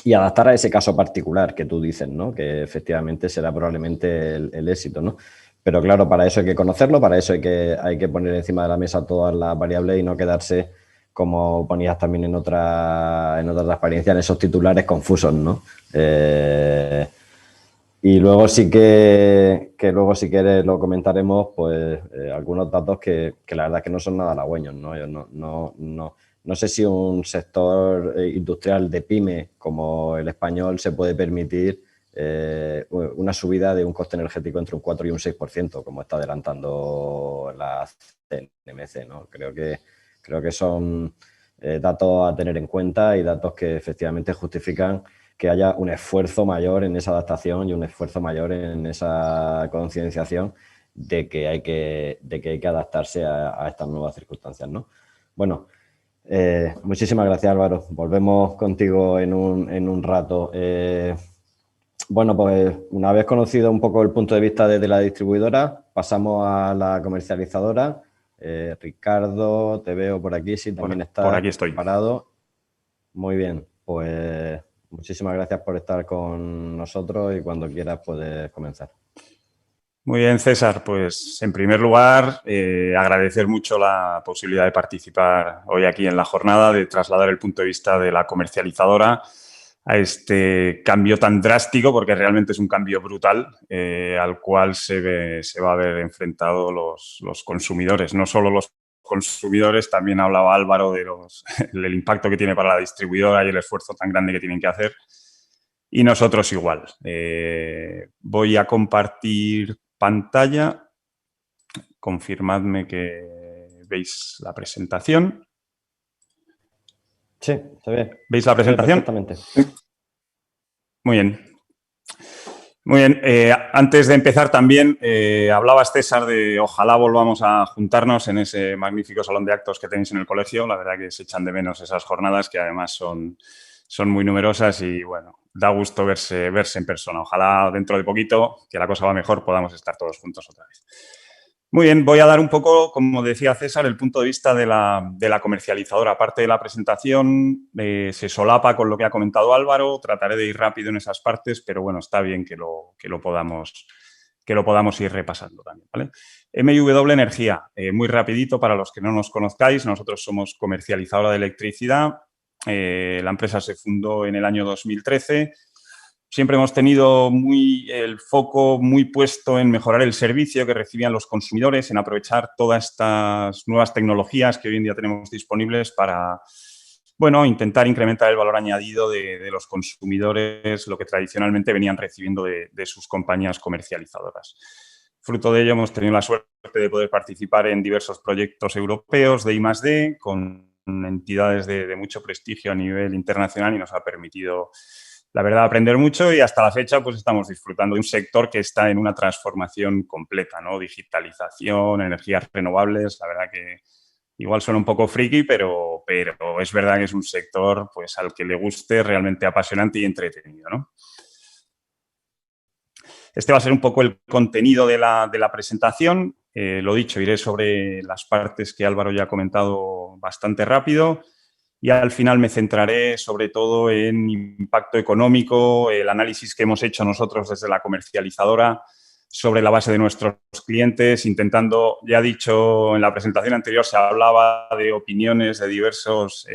y adaptar a ese caso particular que tú dices, ¿no? Que efectivamente será probablemente el éxito, ¿no? Pero claro, para eso hay que conocerlo, para eso hay que poner encima de la mesa todas las variables y no quedarse, como ponías también en otra transparencia, en esos titulares confusos, ¿no? Y luego sí que luego si quieres lo comentaremos, pues algunos datos que la verdad es que no son nada halagüeños, ¿no? Yo no sé si un sector industrial de pyme como el español se puede permitir una subida de un coste energético entre un 4 y un 6%, como está adelantando la CNMC, ¿no? Creo que son datos a tener en cuenta y datos que efectivamente justifican que haya un esfuerzo mayor en esa adaptación y un esfuerzo mayor en esa concienciación de que hay que adaptarse a estas nuevas circunstancias, ¿no? Bueno, muchísimas gracias, Álvaro. Volvemos contigo en un rato. Bueno, pues una vez conocido un poco el punto de vista de la distribuidora, pasamos a la comercializadora. Ricardo, te veo por aquí, sí, también estás por aquí estoy. Preparado. Muy bien, pues muchísimas gracias por estar con nosotros y cuando quieras puedes comenzar. Muy bien, César. Pues en primer lugar, agradecer mucho la posibilidad de participar hoy aquí en la jornada, de trasladar el punto de vista de la comercializadora a este cambio tan drástico, porque realmente es un cambio brutal al cual se va a ver enfrentado los consumidores. No solo los consumidores, también hablaba Álvaro del impacto que tiene para la distribuidora y el esfuerzo tan grande que tienen que hacer. Y nosotros igual. Voy a compartir pantalla. Confirmadme que veis la presentación. Sí, se ve. ¿Veis la presentación? Perfectamente. Muy bien. Muy bien. Antes de empezar también, hablabas, César, de ojalá volvamos a juntarnos en ese magnífico salón de actos que tenéis en el colegio. La verdad que se echan de menos esas jornadas, que además son muy numerosas y, bueno, da gusto verse en persona. Ojalá dentro de poquito, que la cosa va mejor, podamos estar todos juntos otra vez. Muy bien, voy a dar un poco, como decía César, el punto de vista de la comercializadora. Aparte de la presentación, se solapa con lo que ha comentado Álvaro. Trataré de ir rápido en esas partes, pero bueno, está bien que lo podamos ir repasando también, ¿vale? MW Energía, muy rapidito para los que no nos conozcáis. Nosotros somos comercializadora de electricidad. La empresa se fundó en el año 2013. Siempre hemos tenido el foco muy puesto en mejorar el servicio que recibían los consumidores, en aprovechar todas estas nuevas tecnologías que hoy en día tenemos disponibles para, bueno, intentar incrementar el valor añadido de los consumidores, lo que tradicionalmente venían recibiendo de sus compañías comercializadoras. Fruto de ello, hemos tenido la suerte de poder participar en diversos proyectos europeos de I+D con entidades de mucho prestigio a nivel internacional y nos ha permitido, la verdad, aprender mucho y hasta la fecha pues estamos disfrutando de un sector que está en una transformación completa, ¿no? Digitalización, energías renovables, la verdad que igual suena un poco friki, pero es verdad que es un sector pues al que le guste realmente apasionante y entretenido, ¿no? Este va a ser un poco el contenido de la presentación. Lo dicho, iré sobre las partes que Álvaro ya ha comentado bastante rápido. Y al final me centraré sobre todo en impacto económico, el análisis que hemos hecho nosotros desde la comercializadora sobre la base de nuestros clientes, intentando, ya he dicho en la presentación anterior, se hablaba de opiniones de diversos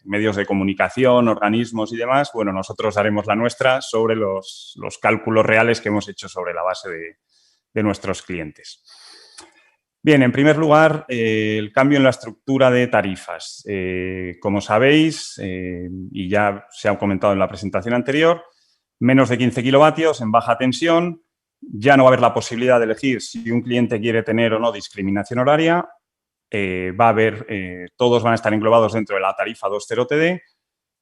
medios de comunicación, organismos y demás. Bueno, nosotros haremos la nuestra sobre los cálculos reales que hemos hecho sobre la base de nuestros clientes. Bien, en primer lugar, el cambio en la estructura de tarifas. Como sabéis, y ya se ha comentado en la presentación anterior, menos de 15 kilovatios en baja tensión. Ya no va a haber la posibilidad de elegir si un cliente quiere tener o no discriminación horaria. Va a haber, todos van a estar englobados dentro de la tarifa 2.0 TD.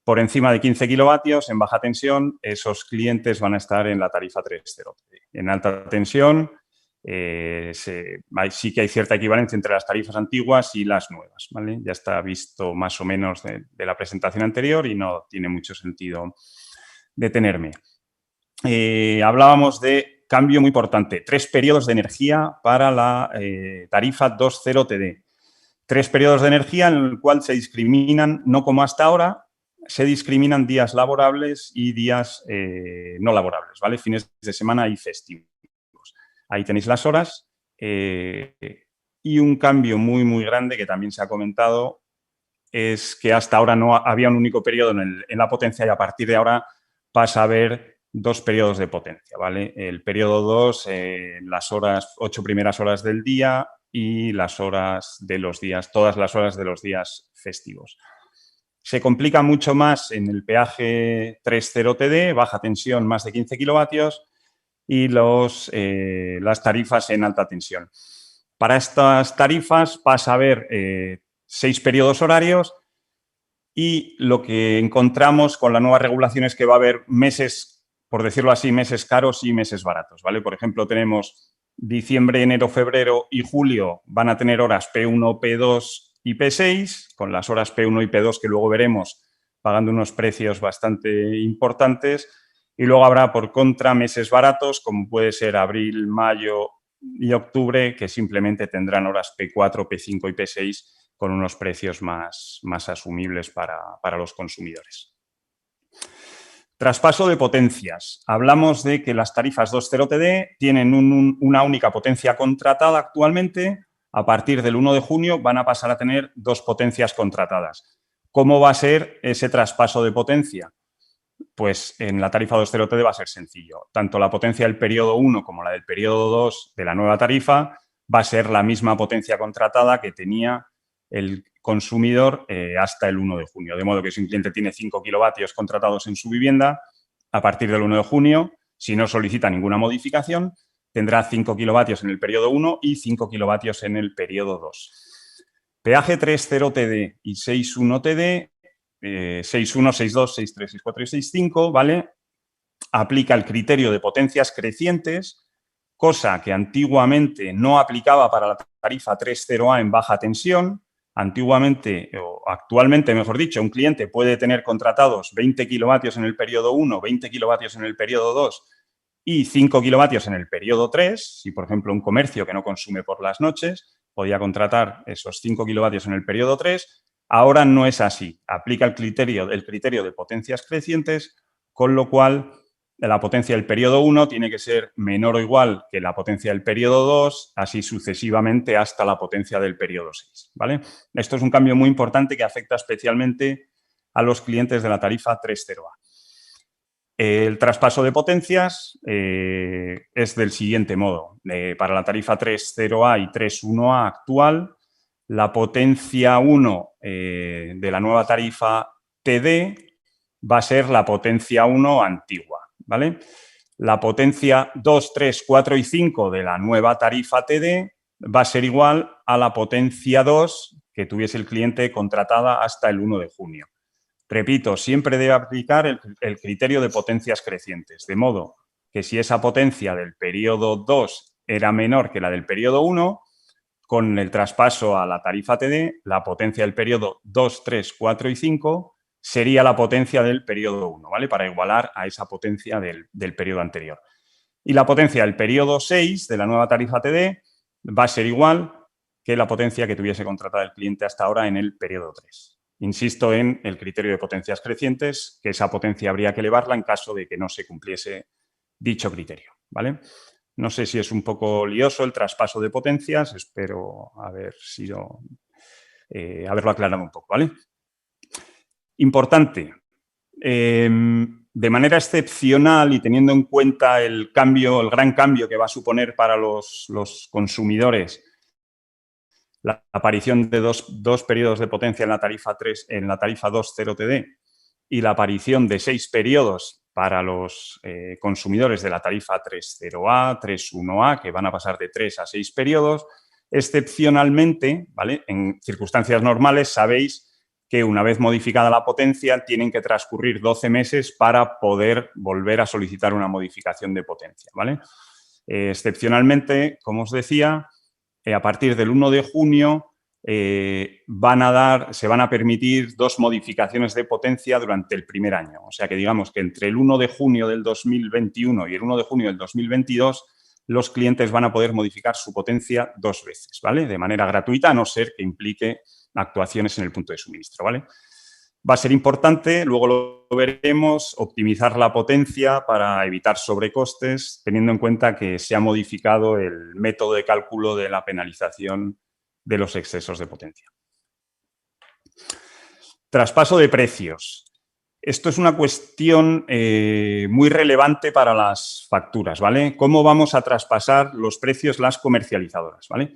Por encima de 15 kilovatios en baja tensión, esos clientes van a estar en la tarifa 3.0 TD. En alta tensión, sí que hay cierta equivalencia entre las tarifas antiguas y las nuevas, ¿vale? Ya está visto más o menos de la presentación anterior y no tiene mucho sentido detenerme. Hablábamos de cambio muy importante, 3 periodos de energía para la tarifa 2.0 TD. 3 periodos de energía en el cual se discriminan, no como hasta ahora, se discriminan días laborables y días no laborables, ¿vale? Fines de semana y festivos. Ahí tenéis las horas y un cambio muy, muy grande que también se ha comentado es que hasta ahora no había un único periodo en la potencia y a partir de ahora pasa a haber 2 periodos de potencia, ¿vale? El periodo 2, las 8 primeras horas del día y las horas de los días, todas las horas de los días festivos. Se complica mucho más en el peaje 3.0 TD, baja tensión más de 15 kilovatios y las tarifas en alta tensión. Para estas tarifas pasa a haber 6 periodos horarios y lo que encontramos con la nueva regulación es que va a haber meses, por decirlo así, meses caros y meses baratos, ¿vale? Por ejemplo, tenemos diciembre, enero, febrero y julio van a tener horas P1, P2 y P6, con las horas P1 y P2 que luego veremos pagando unos precios bastante importantes. Y luego habrá, por contra, meses baratos, como puede ser abril, mayo y octubre, que simplemente tendrán horas P4, P5 y P6 con unos precios más asumibles para los consumidores. Traspaso de potencias. Hablamos de que las tarifas 2.0 TD tienen una única potencia contratada actualmente. A partir del 1 de junio van a pasar a tener 2 potencias contratadas. ¿Cómo va a ser ese traspaso de potencia? Pues en la tarifa 2.0 TD va a ser sencillo. Tanto la potencia del periodo 1 como la del periodo 2 de la nueva tarifa va a ser la misma potencia contratada que tenía el consumidor hasta el 1 de junio. De modo que si un cliente tiene 5 kilovatios contratados en su vivienda, a partir del 1 de junio, si no solicita ninguna modificación, tendrá 5 kilovatios en el periodo 1 y 5 kilovatios en el periodo 2. Peaje 3.0 TD y 6.1 TD, 6.1, 6.2, 6.3, 6.4 y 6.5, ¿vale? Aplica el criterio de potencias crecientes, cosa que antiguamente no aplicaba para la tarifa 3.0A en baja tensión. Antiguamente, o actualmente, mejor dicho, un cliente puede tener contratados 20 kilovatios en el periodo 1, 20 kilovatios en el periodo 2 y 5 kilovatios en el periodo 3. Si, por ejemplo, un comercio que no consume por las noches podía contratar esos 5 kilovatios en el periodo 3. Ahora no es así. Aplica el criterio de potencias crecientes, con lo cual la potencia del periodo 1 tiene que ser menor o igual que la potencia del periodo 2, así sucesivamente hasta la potencia del periodo 6, ¿vale? Esto es un cambio muy importante que afecta especialmente a los clientes de la tarifa 3.0A. El traspaso de potencias es del siguiente modo. Para la tarifa 3.0A y 3.1A actual, la potencia 1 de la nueva tarifa TD va a ser la potencia 1 antigua, ¿vale? La potencia 2, 3, 4 y 5 de la nueva tarifa TD va a ser igual a la potencia 2 que tuviese el cliente contratada hasta el 1 de junio. Repito, siempre debe aplicar el criterio de potencias crecientes, de modo que si esa potencia del periodo 2 era menor que la del periodo 1, con el traspaso a la tarifa TD, la potencia del periodo 2, 3, 4 y 5 sería la potencia del periodo 1, ¿vale? Para igualar a esa potencia del periodo anterior. Y la potencia del periodo 6 de la nueva tarifa TD va a ser igual que la potencia que tuviese contratada el cliente hasta ahora en el periodo 3. Insisto en el criterio de potencias crecientes, que esa potencia habría que elevarla en caso de que no se cumpliese dicho criterio, ¿vale? No sé si es un poco lioso el traspaso de potencias, espero haberlo aclarado un poco, ¿vale? Importante. De manera excepcional y teniendo en cuenta el gran cambio que va a suponer para los consumidores la aparición de dos periodos de potencia en la tarifa 2.0 TD y la aparición de 6 periodos para los consumidores de la tarifa 3.0A, 3.1A, que van a pasar de 3 a 6 periodos. Excepcionalmente, ¿vale? En circunstancias normales, sabéis que una vez modificada la potencia tienen que transcurrir 12 meses para poder volver a solicitar una modificación de potencia, ¿vale? Excepcionalmente, como os decía, a partir del 1 de junio se van a permitir 2 modificaciones de potencia durante el primer año. O sea que digamos que entre el 1 de junio del 2021 y el 1 de junio del 2022 los clientes van a poder modificar su potencia 2 veces, ¿vale? De manera gratuita, a no ser que implique actuaciones en el punto de suministro, ¿vale? Va a ser importante, luego lo veremos, optimizar la potencia para evitar sobrecostes, teniendo en cuenta que se ha modificado el método de cálculo de la penalización de los excesos de potencia. Traspaso de precios. Esto es una cuestión muy relevante para las facturas, ¿vale? ¿Cómo vamos a traspasar los precios las comercializadoras, ¿vale?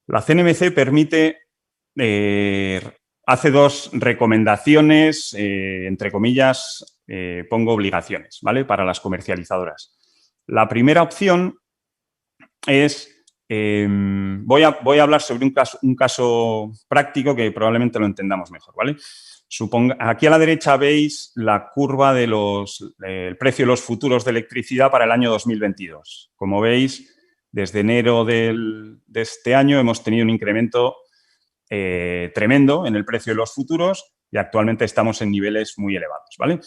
La CNMC permite, hace 2 recomendaciones, entre comillas, pongo obligaciones, ¿vale? Para las comercializadoras. La primera opción es, voy a hablar sobre un caso práctico que probablemente lo entendamos mejor, ¿vale? Aquí a la derecha veis la curva del precio de los futuros de electricidad para el año 2022. Como veis, desde enero de este año hemos tenido un incremento tremendo en el precio de los futuros y actualmente estamos en niveles muy elevados, ¿vale?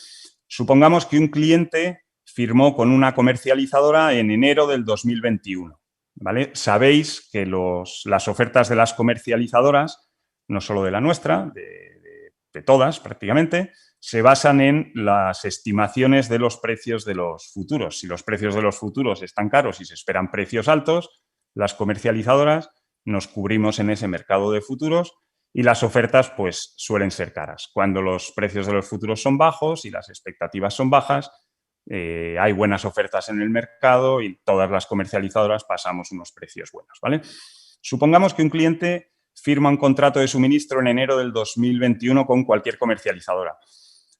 Supongamos que un cliente firmó con una comercializadora en enero del 2021, ¿vale? Sabéis que las ofertas de las comercializadoras, no solo de la nuestra, de todas prácticamente, se basan en las estimaciones de los precios de los futuros. Si los precios de los futuros están caros y se esperan precios altos, las comercializadoras nos cubrimos en ese mercado de futuros y las ofertas pues suelen ser caras. Cuando los precios de los futuros son bajos y las expectativas son bajas, hay buenas ofertas en el mercado y todas las comercializadoras pasamos unos precios buenos, ¿vale? Supongamos que un cliente firma un contrato de suministro en enero del 2021 con cualquier comercializadora.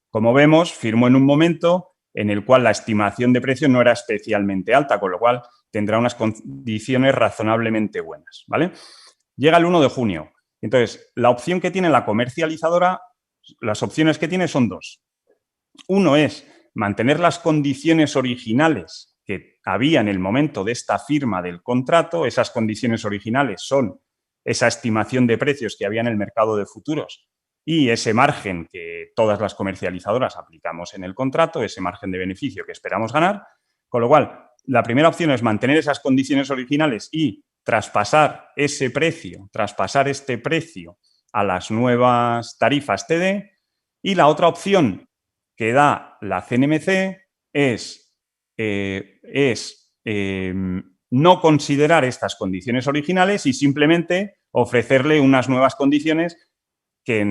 Como vemos, firmó en un momento en el cual la estimación de precio no era especialmente alta, con lo cual tendrá unas condiciones razonablemente buenas, ¿vale? Llega el 1 de junio. Entonces, la opción que tiene la comercializadora, las opciones que tiene son 2. Uno es mantener las condiciones originales que había en el momento de esta firma del contrato. Esas condiciones originales son esa estimación de precios que había en el mercado de futuros y ese margen que todas las comercializadoras aplicamos en el contrato, ese margen de beneficio que esperamos ganar. Con lo cual, la primera opción es mantener esas condiciones originales y traspasar este precio a las nuevas tarifas TD. Y la otra opción que da la CNMC es no considerar estas condiciones originales y simplemente ofrecerle unas nuevas condiciones que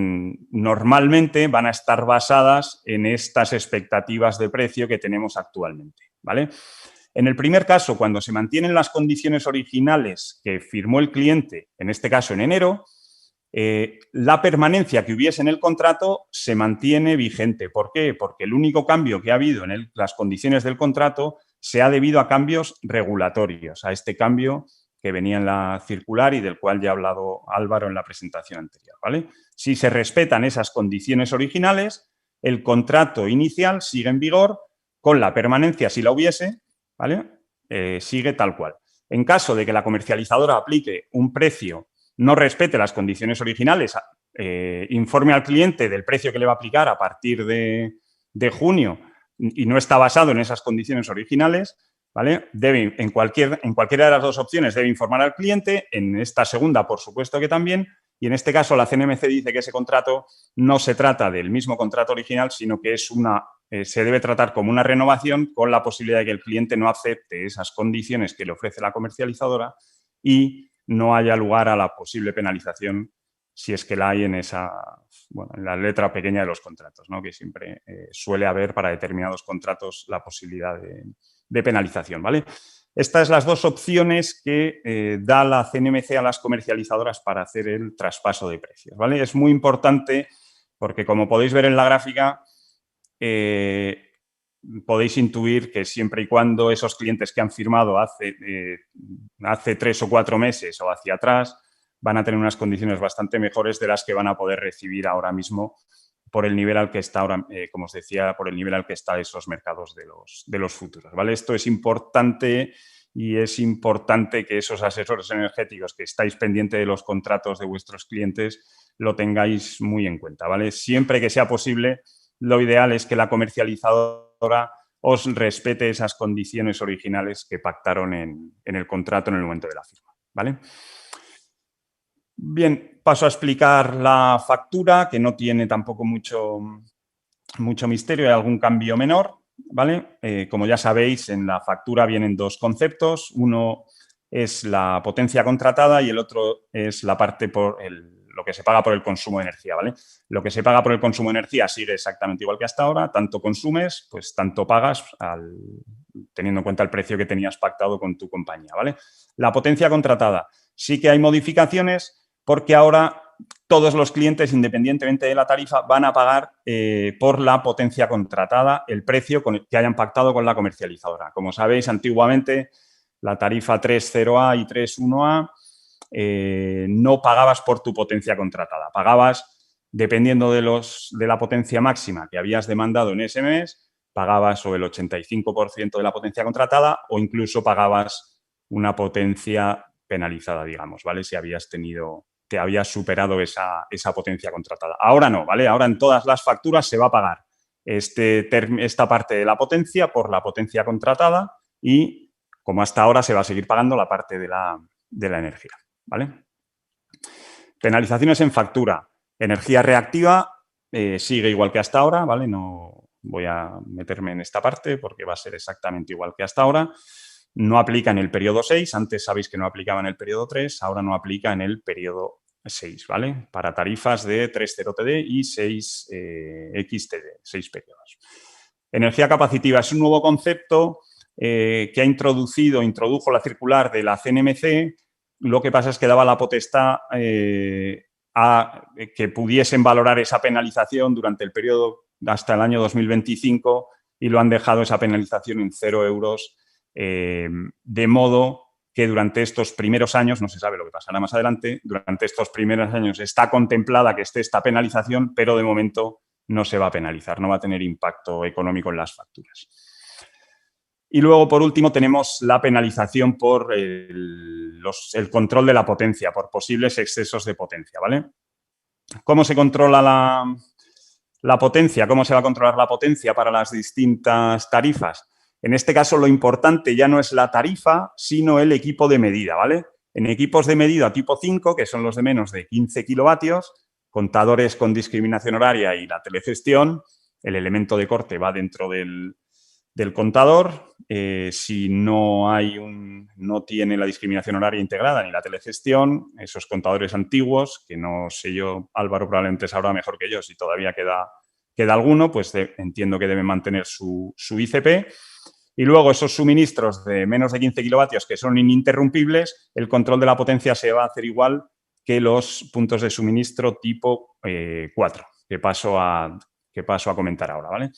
normalmente van a estar basadas en estas expectativas de precio que tenemos actualmente, ¿vale? En el primer caso, cuando se mantienen las condiciones originales que firmó el cliente, en este caso en enero, la permanencia que hubiese en el contrato se mantiene vigente. ¿Por qué? Porque el único cambio que ha habido en las condiciones del contrato se ha debido a cambios regulatorios, a este cambio que venía en la circular y del cual ya ha hablado Álvaro en la presentación anterior, ¿vale? Si se respetan esas condiciones originales, el contrato inicial sigue en vigor con la permanencia, si la hubiese, ¿vale? Sigue tal cual. En caso de que la comercializadora aplique un precio, no respete las condiciones originales, informe al cliente del precio que le va a aplicar a partir de junio y no está basado en esas condiciones originales, ¿vale? En cualquiera de las 2 opciones debe informar al cliente, en esta segunda, por supuesto que también, y en este caso la CNMC dice que ese contrato no se trata del mismo contrato original, sino que es una se debe tratar como una renovación con la posibilidad de que el cliente no acepte esas condiciones que le ofrece la comercializadora y no haya lugar a la posible penalización si es que la hay en en la letra pequeña de los contratos, ¿no? Que siempre suele haber para determinados contratos la posibilidad de penalización, ¿vale? Estas son las dos opciones que da la CNMC a las comercializadoras para hacer el traspaso de precios, ¿vale? Es muy importante porque, como podéis ver en la gráfica, podéis intuir que siempre y cuando esos clientes que han firmado hace 3 o 4 meses o hacia atrás van a tener unas condiciones bastante mejores de las que van a poder recibir ahora mismo por el nivel al que está ahora, como os decía, por el nivel al que está esos mercados de los futuros, ¿vale? Esto es importante y es importante que esos asesores energéticos que estáis pendientes de los contratos de vuestros clientes lo tengáis muy en cuenta, ¿vale? Siempre que sea posible, lo ideal es que la comercializadora os respete esas condiciones originales que pactaron en el contrato en el momento de la firma, ¿vale? Bien, paso a explicar la factura, que no tiene tampoco mucho misterio, hay algún cambio menor, ¿vale? Como ya sabéis, en la factura vienen dos conceptos. Uno es la potencia contratada y el otro es la parte lo que se paga por el consumo de energía, ¿vale? Lo que se paga por el consumo de energía sigue exactamente igual que hasta ahora. Tanto consumes, pues tanto pagas teniendo en cuenta el precio que tenías pactado con tu compañía, ¿vale? La potencia contratada. Sí que hay modificaciones porque ahora todos los clientes, independientemente de la tarifa, van a pagar por la potencia contratada el precio que hayan pactado con la comercializadora. Como sabéis, antiguamente la tarifa 3.0A y 3.1A no pagabas por tu potencia contratada. Pagabas, dependiendo de la potencia máxima que habías demandado en ese mes, pagabas o el 85% de la potencia contratada o incluso pagabas una potencia penalizada, digamos, ¿vale? Si te habías superado esa potencia contratada. Ahora no, ¿vale? Ahora en todas las facturas se va a pagar esta parte de la potencia por la potencia contratada y, como hasta ahora, se va a seguir pagando la parte de la energía, ¿vale? Penalizaciones en factura. Energía reactiva sigue igual que hasta ahora, ¿vale? No voy a meterme en esta parte porque va a ser exactamente igual que hasta ahora. No aplica en el periodo 6, antes sabéis que no aplicaba en el periodo 3, ahora no aplica en el periodo 6, ¿vale? Para tarifas de 3.0 TD y 6 XTD, 6 periodos. Energía capacitiva es un nuevo concepto que introdujo la circular de la CNMC. Lo que pasa es que daba la potestad a que pudiesen valorar esa penalización durante el periodo hasta el año 2025 y lo han dejado esa penalización en 0 euros. De modo que durante estos primeros años, no se sabe lo que pasará más adelante, durante estos primeros años está contemplada que esté esta penalización, pero de momento no se va a penalizar, no va a tener impacto económico en las facturas. Y luego, por último, tenemos la penalización por el control de la potencia, por posibles excesos de potencia, ¿vale? ¿Cómo se controla la potencia? ¿Cómo se va a controlar la potencia para las distintas tarifas? En este caso, lo importante ya no es la tarifa, sino el equipo de medida, ¿vale? En equipos de medida tipo 5, que son los de menos de 15 kilovatios, contadores con discriminación horaria y la telegestión, el elemento de corte va dentro del contador. Si no tiene la discriminación horaria integrada ni la telegestión, esos contadores antiguos, que no sé yo, Álvaro probablemente sabrá mejor que yo si todavía queda alguno, pues entiendo que deben mantener su ICP. Y luego esos suministros de menos de 15 kilovatios que son ininterrumpibles, el control de la potencia se va a hacer igual que los puntos de suministro tipo 4, que paso a comentar ahora, ¿vale?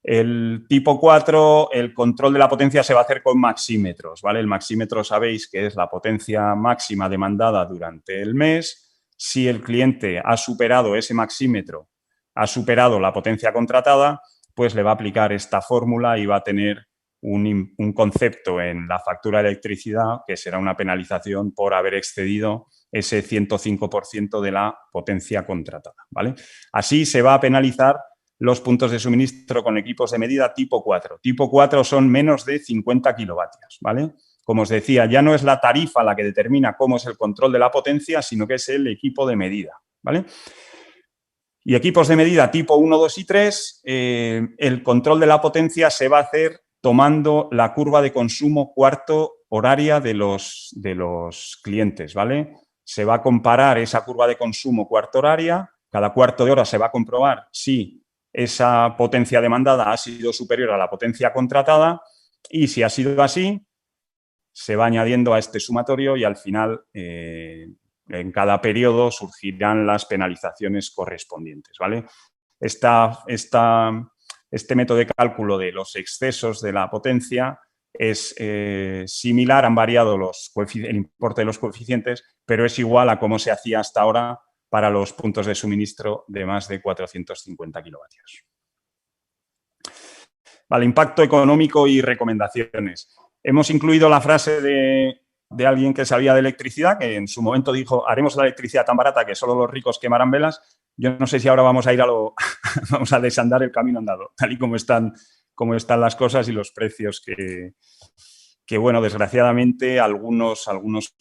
El tipo 4, el control de la potencia se va a hacer con maxímetros, ¿vale? El maxímetro sabéis que es la potencia máxima demandada durante el mes. Si el cliente ha superado ese maxímetro, ha superado la potencia contratada, pues le va a aplicar esta fórmula y va a tener un concepto en la factura de electricidad que será una penalización por haber excedido ese 105% de la potencia contratada, ¿vale? Así se va a penalizar los puntos de suministro con equipos de medida tipo 4. Tipo 4 son menos de 50 kilovatios, ¿vale? Como os decía, ya no es la tarifa la que determina cómo es el control de la potencia, sino que es el equipo de medida, ¿vale? Y equipos de medida tipo 1, 2 y 3, el control de la potencia se va a hacer tomando la curva de consumo cuarto horaria de los clientes, ¿vale? Se va a comparar esa curva de consumo cuarto horaria, cada cuarto de hora se va a comprobar si esa potencia demandada ha sido superior a la potencia contratada y si ha sido así, se va añadiendo a este sumatorio y al final en cada periodo surgirán las penalizaciones correspondientes, ¿vale? Este método de cálculo de los excesos de la potencia es similar, han variado el importe de los coeficientes, pero es igual a cómo se hacía hasta ahora para los puntos de suministro de más de 450 kilovatios. Vale, impacto económico y recomendaciones. Hemos incluido la frase de alguien que sabía de electricidad, que en su momento dijo, haremos la electricidad tan barata que solo los ricos quemarán velas. Yo no sé si ahora vamos a ir vamos a desandar el camino andado, tal y como están las cosas y los precios que bueno, desgraciadamente algunos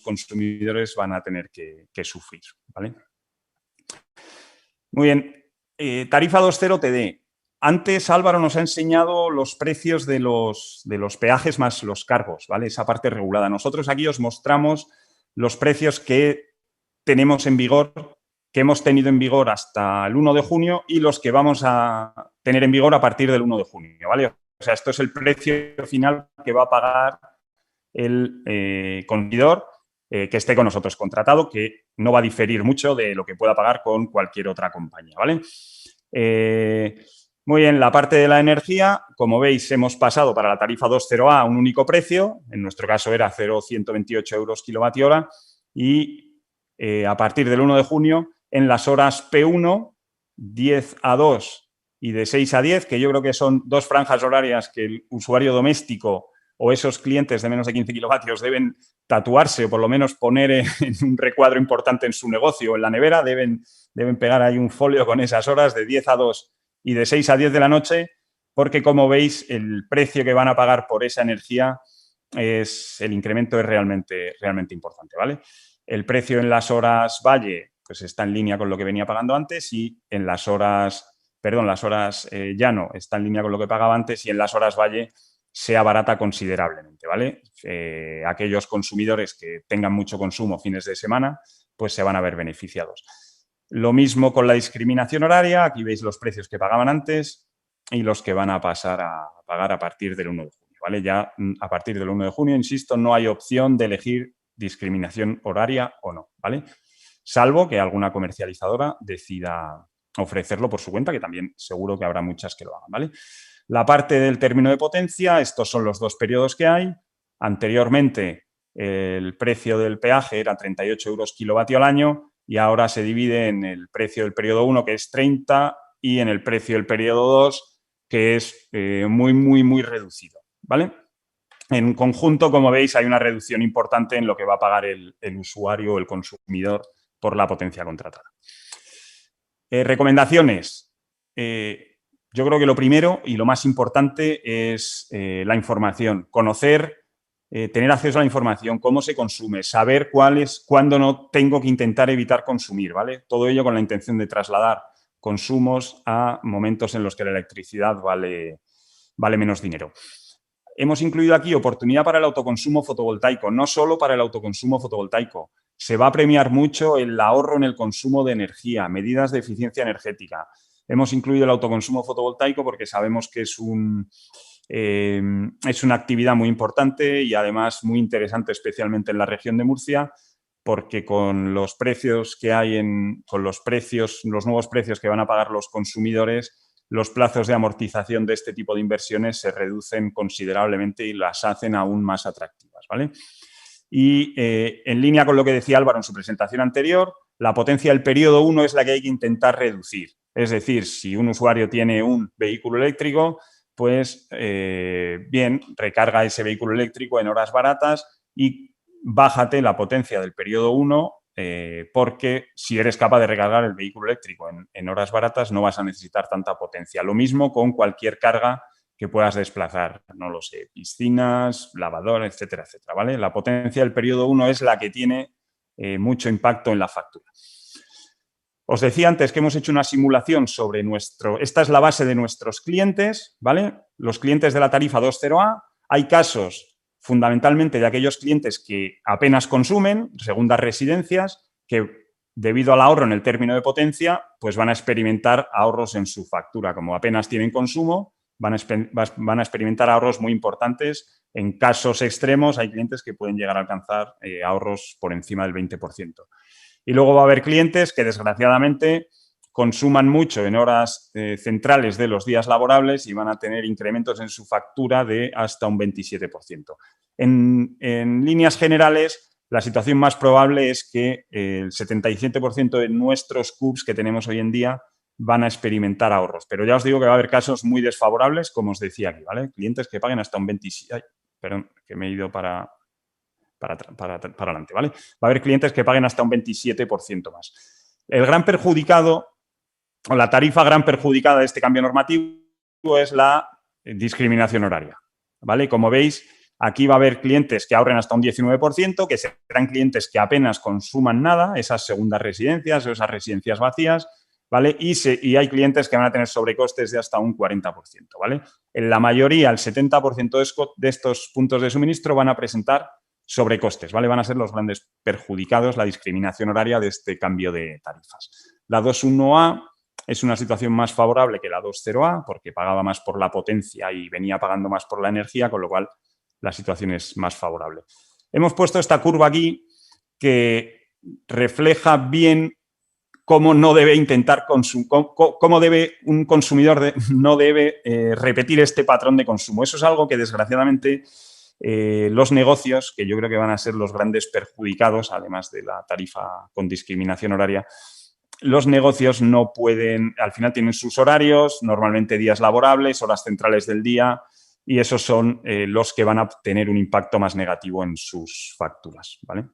consumidores van a tener que sufrir, ¿vale? Muy bien, tarifa 2.0 TD. Antes Álvaro nos ha enseñado los precios de los peajes más los cargos, ¿vale? Esa parte regulada. Nosotros aquí os mostramos los precios que tenemos en vigor, que hemos tenido en vigor hasta el 1 de junio y los que vamos a tener en vigor a partir del 1 de junio, ¿vale? O sea, esto es el precio final que va a pagar el consumidor que esté con nosotros contratado, que no va a diferir mucho de lo que pueda pagar con cualquier otra compañía, ¿vale? Muy bien, la parte de la energía, como veis, hemos pasado para la tarifa 2.0A a un único precio, en nuestro caso era 0,128 euros kilovatio hora, y a partir del 1 de junio, en las horas P1, 10 a 2 y de 6 a 10, que yo creo que son dos franjas horarias que el usuario doméstico o esos clientes de menos de 15 kilovatios deben tatuarse o por lo menos poner en un recuadro importante en su negocio o en la nevera, deben pegar ahí un folio con esas horas de 10 a 2 y de 6 a 10 de la noche, porque como veis el precio que van a pagar por esa energía el incremento es realmente importante, ¿vale? El precio en las horas valle pues está en línea con lo que venía pagando antes y en las horas llano está en línea con lo que pagaba antes y en las horas valle se abarata considerablemente, ¿vale? Aquellos consumidores que tengan mucho consumo fines de semana pues se van a ver beneficiados. Lo mismo con la discriminación horaria, aquí veis los precios que pagaban antes y los que van a pasar a pagar a partir del 1 de junio, ¿vale? Ya a partir del 1 de junio, insisto, no hay opción de elegir discriminación horaria o no, ¿vale? Salvo que alguna comercializadora decida ofrecerlo por su cuenta, que también seguro que habrá muchas que lo hagan, ¿vale? La parte del término de potencia, estos son los dos periodos que hay. Anteriormente, el precio del peaje era 38 euros kilovatio al año y ahora se divide en el precio del periodo 1, que es 30, y en el precio del periodo 2, que es muy reducido, ¿vale? En conjunto, como veis, hay una reducción importante en lo que va a pagar el usuario o el consumidor por la potencia contratada. Recomendaciones. Yo creo que lo primero y lo más importante es la información. Conocer, tener acceso a la información, cómo se consume, saber cuándo no tengo que intentar evitar consumir, ¿vale? Todo ello con la intención de trasladar consumos a momentos en los que la electricidad vale menos dinero. Hemos incluido aquí oportunidad para el autoconsumo fotovoltaico, no solo para el autoconsumo fotovoltaico. Se va a premiar mucho el ahorro en el consumo de energía, medidas de eficiencia energética. Hemos incluido el autoconsumo fotovoltaico porque sabemos que es una actividad muy importante y además muy interesante, especialmente en la región de Murcia, porque con los precios que hay los nuevos precios que van a pagar los consumidores, los plazos de amortización de este tipo de inversiones se reducen considerablemente y las hacen aún más atractivas, ¿vale? Y en línea con lo que decía Álvaro en su presentación anterior, la potencia del periodo 1 es la que hay que intentar reducir. Es decir, si un usuario tiene un vehículo eléctrico, pues bien, recarga ese vehículo eléctrico en horas baratas y bájate la potencia del periodo 1 porque si eres capaz de recargar el vehículo eléctrico en horas baratas no vas a necesitar tanta potencia. Lo mismo con cualquier carga que puedas desplazar, no lo sé, piscinas, lavadoras, etcétera, etcétera, ¿vale? La potencia del periodo 1 es la que tiene mucho impacto en la factura. Os decía antes que hemos hecho una simulación sobre esta es la base de nuestros clientes, ¿vale? Los clientes de la tarifa 2.0A. Hay casos fundamentalmente de aquellos clientes que apenas consumen, segundas residencias, que debido al ahorro en el término de potencia, pues van a experimentar ahorros en su factura. Como apenas tienen consumo, van a experimentar ahorros muy importantes. En casos extremos hay clientes que pueden llegar a alcanzar ahorros por encima del 20%. Y luego va a haber clientes que, desgraciadamente, consuman mucho en horas centrales de los días laborables y van a tener incrementos en su factura de hasta un 27%. En líneas generales, la situación más probable es que el 77% de nuestros CUPs que tenemos hoy en día van a experimentar ahorros. Pero ya os digo que va a haber casos muy desfavorables, como os decía aquí, ¿vale? Clientes que paguen hasta un 27%. Perdón, que me he ido para adelante, ¿vale? Va a haber clientes que paguen hasta un 27% más. El gran perjudicado, o la tarifa gran perjudicada de este cambio normativo es la discriminación horaria, ¿vale? Como veis, aquí va a haber clientes que ahorren hasta un 19%, que serán clientes que apenas consuman nada, esas segundas residencias o esas residencias vacías, ¿vale? Y hay clientes que van a tener sobrecostes de hasta un 40%, ¿vale? En la mayoría, el 70% de estos puntos de suministro van a presentar sobrecostes, ¿vale? Van a ser los grandes perjudicados, la discriminación horaria de este cambio de tarifas. La 2.1A es una situación más favorable que la 2.0A porque pagaba más por la potencia y venía pagando más por la energía, con lo cual la situación es más favorable. Hemos puesto esta curva aquí que refleja bien cómo no debe intentar cómo debe un consumidor no debe repetir este patrón de consumo. Eso es algo que, desgraciadamente, los negocios, que yo creo que van a ser los grandes perjudicados, además de la tarifa con discriminación horaria, los negocios no pueden, al final tienen sus horarios, normalmente días laborables, horas centrales del día, y esos son los que van a tener un impacto más negativo en sus facturas, ¿vale?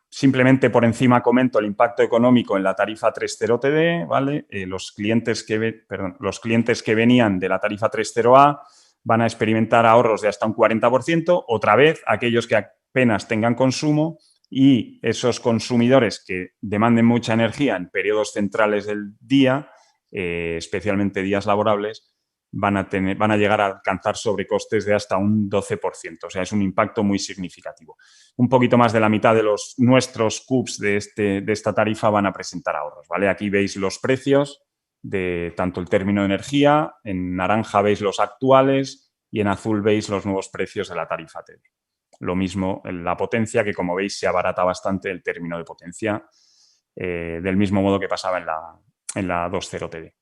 Simplemente por encima comento el impacto económico en la tarifa 3.0 TD, ¿vale? Los clientes que venían de la tarifa 3.0A van a experimentar ahorros de hasta un 40%, otra vez aquellos que apenas tengan consumo, y esos consumidores que demanden mucha energía en periodos centrales del día, especialmente días laborables, van a llegar a alcanzar sobrecostes de hasta un 12%. O sea, es un impacto muy significativo. Un poquito más de la mitad de nuestros CUPs de esta tarifa van a presentar ahorros, ¿vale? Aquí veis los precios de tanto el término de energía, en naranja veis los actuales y en azul veis los nuevos precios de la tarifa TD. Lo mismo en la potencia, que como veis se abarata bastante el término de potencia, del mismo modo que pasaba en la 2.0 TD.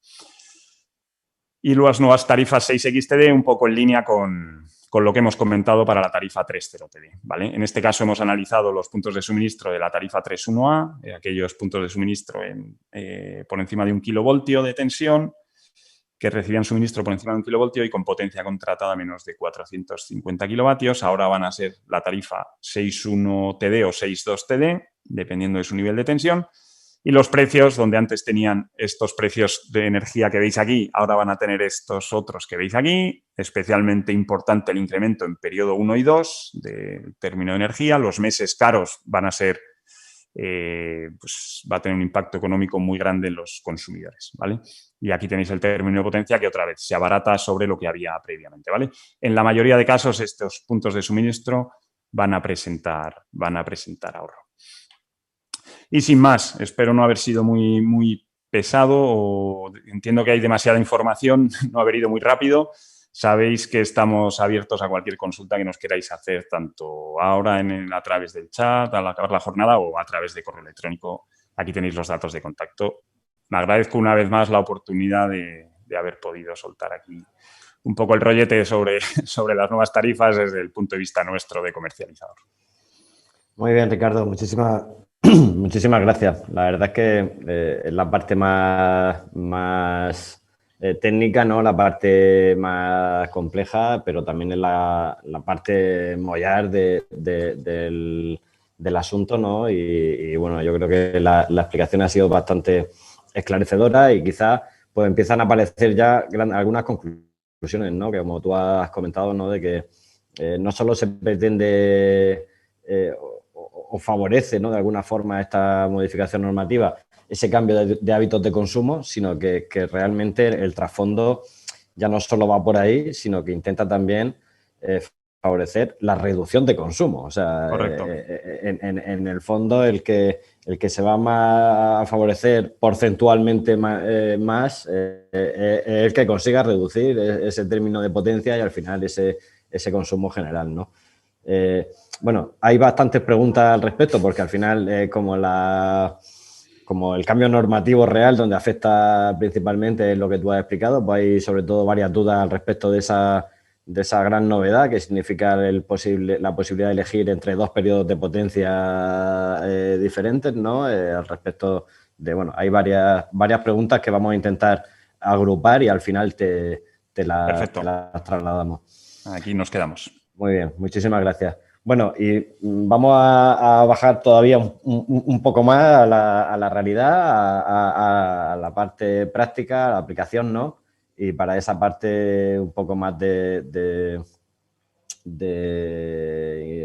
Y las nuevas tarifas 6XTD un poco en línea con lo que hemos comentado para la tarifa 3.0 TD, ¿vale? En este caso hemos analizado los puntos de suministro de la tarifa 3.1A, aquellos puntos de suministro por encima de 1 kilovoltio de tensión, que recibían suministro por encima de 1 kilovoltio y con potencia contratada menos de 450 kilovatios. Ahora van a ser la tarifa 6.1 TD o 6.2 TD, dependiendo de su nivel de tensión. Y los precios, donde antes tenían estos precios de energía que veis aquí, ahora van a tener estos otros que veis aquí. Especialmente importante el incremento en periodo 1 y 2 del término de energía. Los meses caros van a ser, pues va a tener un impacto económico muy grande en los consumidores, ¿vale? Y aquí tenéis el término de potencia que otra vez se abarata sobre lo que había previamente, ¿vale? En la mayoría de casos estos puntos de suministro van a presentar ahorro. Y sin más, espero no haber sido muy pesado, o entiendo que hay demasiada información, no haber ido muy rápido. Sabéis que estamos abiertos a cualquier consulta que nos queráis hacer, tanto ahora a través del chat, al acabar la jornada, o a través de correo electrónico. Aquí tenéis los datos de contacto. Me agradezco una vez más la oportunidad de haber podido soltar aquí un poco el rollete sobre las nuevas tarifas desde el punto de vista nuestro de comercializador. Muy bien, Ricardo. Muchísimas gracias. La verdad es que es la parte más técnica, ¿no? La parte más compleja, pero también es la parte mollar del asunto, ¿no? Y bueno, yo creo que la explicación ha sido bastante esclarecedora y quizás pues empiezan a aparecer ya algunas conclusiones, ¿no? Que como tú has comentado, ¿no? De que no solo se pretende o favorece, ¿no?, de alguna forma esta modificación normativa ese cambio de hábitos de consumo, sino que realmente el trasfondo ya no solo va por ahí, sino que intenta también favorecer la reducción de consumo. O sea, en el fondo el que se va a favorecer porcentualmente más es el que consiga reducir ese término de potencia y al final ese consumo general, ¿no? Bueno, hay bastantes preguntas al respecto porque al final como el cambio normativo real donde afecta principalmente lo que tú has explicado, pues hay sobre todo varias dudas al respecto de esa gran novedad que significa la posibilidad de elegir entre 2 periodos de potencia diferentes, ¿no? Al respecto de, bueno, hay varias preguntas que vamos a intentar agrupar y al final te las trasladamos. Aquí nos quedamos. Muy bien, muchísimas gracias. Bueno, y vamos a bajar todavía un poco más a la realidad, a la parte práctica, a la aplicación, ¿no? Y para esa parte un poco más de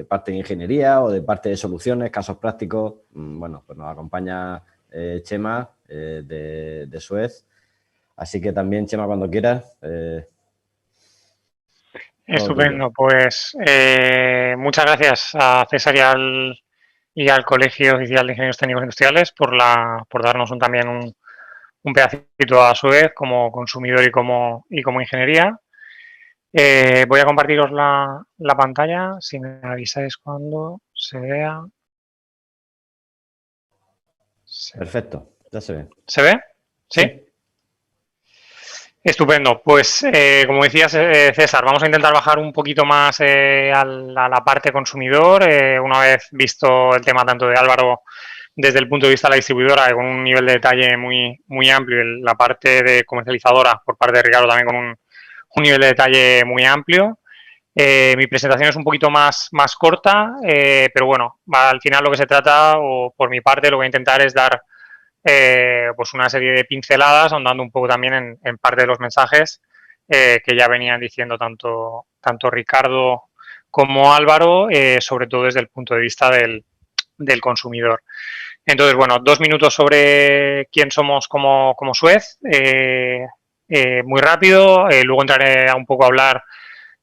parte de ingeniería o de parte de soluciones, casos prácticos, bueno, pues nos acompaña Chema de Suez. Así que también, Chema, cuando quieras. Estupendo, pues muchas gracias a César y al Colegio Oficial de Ingenieros Técnicos Industriales por darnos también un pedacito a su vez como consumidor y como ingeniería. Voy a compartiros la pantalla, si me avisáis cuando se vea. Perfecto, ya se ve. ¿Se ve? ¿Sí? Estupendo. Pues, como decías, César, vamos a intentar bajar un poquito más a la parte consumidor, una vez visto el tema tanto de Álvaro desde el punto de vista de la distribuidora, con un nivel de detalle muy amplio, y la parte de comercializadora por parte de Ricardo también con un nivel de detalle muy amplio. Mi presentación es un poquito más corta, pero bueno, al final lo que se trata, o por mi parte, lo que voy a intentar es dar pues una serie de pinceladas, ahondando un poco también en parte de los mensajes que ya venían diciendo tanto Ricardo como Álvaro, sobre todo desde el punto de vista del consumidor. Entonces, bueno, 2 minutos sobre quién somos como Suez, muy rápido, luego entraré un poco a hablar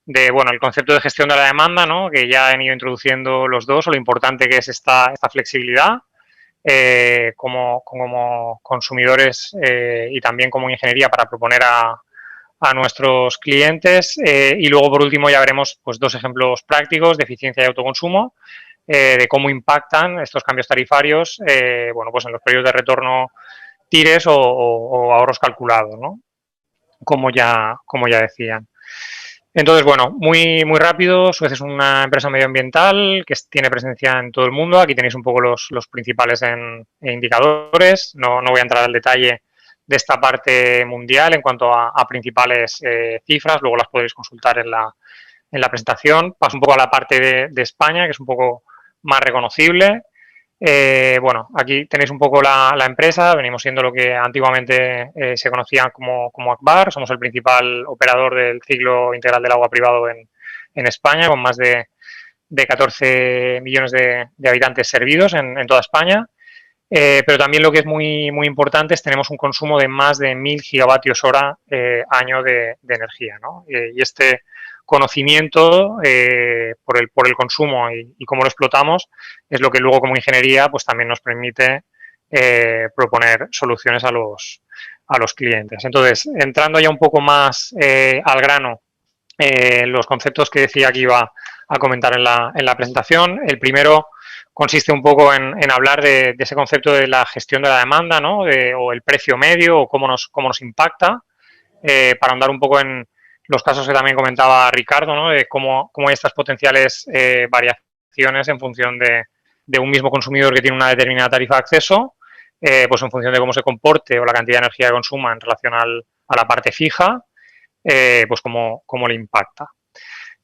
de, bueno, el concepto de gestión de la demanda, ¿no?, que ya han ido introduciendo los dos, o lo importante que es esta flexibilidad. Como consumidores y también como ingeniería para proponer a nuestros clientes. Y luego, por último, ya veremos pues 2 ejemplos prácticos de eficiencia y autoconsumo, de cómo impactan estos cambios tarifarios bueno, pues en los periodos de retorno TIRES o ahorros calculados, ¿no?, como ya decían. Entonces, bueno, muy rápido, Suez es una empresa medioambiental que tiene presencia en todo el mundo. Aquí tenéis un poco los principales indicadores. No voy a entrar al detalle de esta parte mundial en cuanto a principales cifras, luego las podréis consultar en la presentación. Paso un poco a la parte de España, que es un poco más reconocible. Bueno, aquí tenéis un poco la empresa. Venimos siendo lo que antiguamente se conocía como Akbar. Somos el principal operador del ciclo integral del agua privado en España, con más de 14 millones de habitantes servidos en toda España. Pero también lo que es muy importante es que tenemos un consumo de más de 1.000 gigavatios hora año de energía, ¿no? Y este conocimiento por el consumo y cómo lo explotamos es lo que luego como ingeniería pues también nos permite proponer soluciones a los clientes. Entonces, entrando ya un poco más al grano, los conceptos que decía que iba a comentar en la presentación. El primero consiste un poco en hablar de ese concepto de la gestión de la demanda, ¿no?, o el precio medio, o cómo nos impacta, para ahondar un poco en los casos que también comentaba Ricardo, ¿no?, de cómo hay estas potenciales variaciones en función de un mismo consumidor que tiene una determinada tarifa de acceso, pues en función de cómo se comporte o la cantidad de energía que consuma en relación a la parte fija, pues cómo le impacta.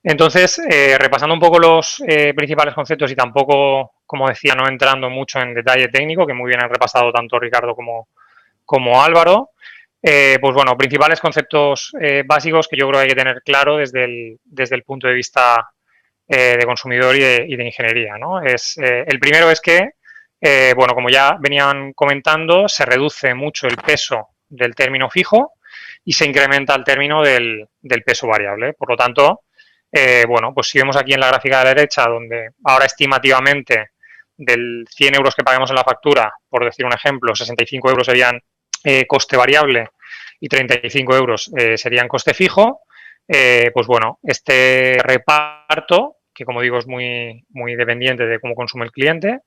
Entonces, repasando un poco los principales conceptos y tampoco, como decía, no entrando mucho en detalle técnico, que muy bien han repasado tanto Ricardo como Álvaro, pues bueno, principales conceptos básicos que yo creo que hay que tener claro desde el punto de vista de consumidor y de ingeniería, ¿no? El primero es que, bueno, como ya venían comentando, se reduce mucho el peso del término fijo y se incrementa el término del peso variable. Por lo tanto, bueno, pues si vemos aquí en la gráfica de la derecha, donde ahora estimativamente del 100 euros que paguemos en la factura, por decir un ejemplo, 65 euros serían coste variable y 35 euros serían coste fijo, pues bueno, este reparto, que como digo es muy, muy dependiente de cómo consume el cliente,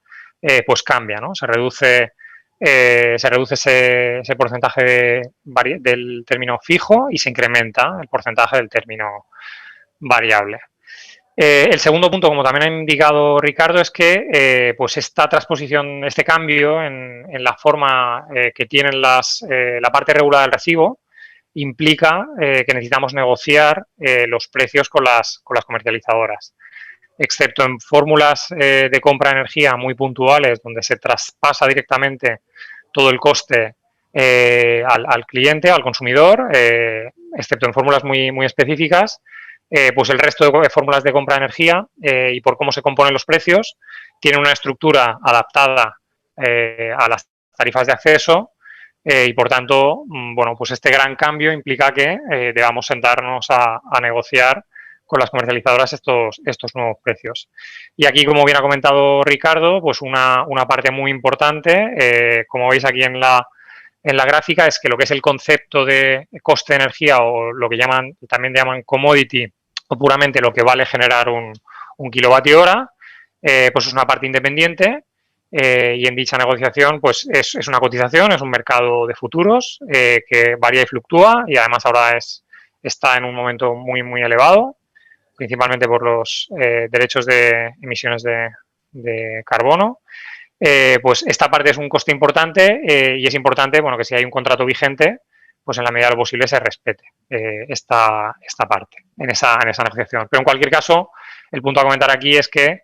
pues cambia, ¿no? Se reduce ese porcentaje del término fijo y se incrementa el porcentaje del término variable. El segundo punto, como también ha indicado Ricardo, es que pues esta transposición, este cambio en la forma que tienen la parte regulada del recibo, implica que necesitamos negociar los precios con las comercializadoras. Excepto en fórmulas de compra de energía muy puntuales, donde se traspasa directamente todo el coste al cliente, al consumidor, excepto en fórmulas muy, muy específicas, pues el resto de fórmulas de compra de energía y por cómo se componen los precios, tienen una estructura adaptada a las tarifas de acceso y, por tanto, bueno, pues este gran cambio implica que debamos sentarnos a negociar con las comercializadoras estos nuevos precios. Y aquí, como bien ha comentado Ricardo, pues una parte muy importante, como veis aquí en la gráfica, es que lo que es el concepto de coste de energía o lo que también llaman commodity, o puramente lo que vale generar un kilovatio hora, pues es una parte independiente y en dicha negociación pues es una cotización, es un mercado de futuros que varía y fluctúa y además ahora está en un momento muy, muy elevado, principalmente por los derechos de emisiones de carbono. Pues esta parte es un coste importante y es importante, bueno, que si hay un contrato vigente, pues en la medida de lo posible se respete esta parte en esa negociación. Pero en cualquier caso, el punto a comentar aquí es que,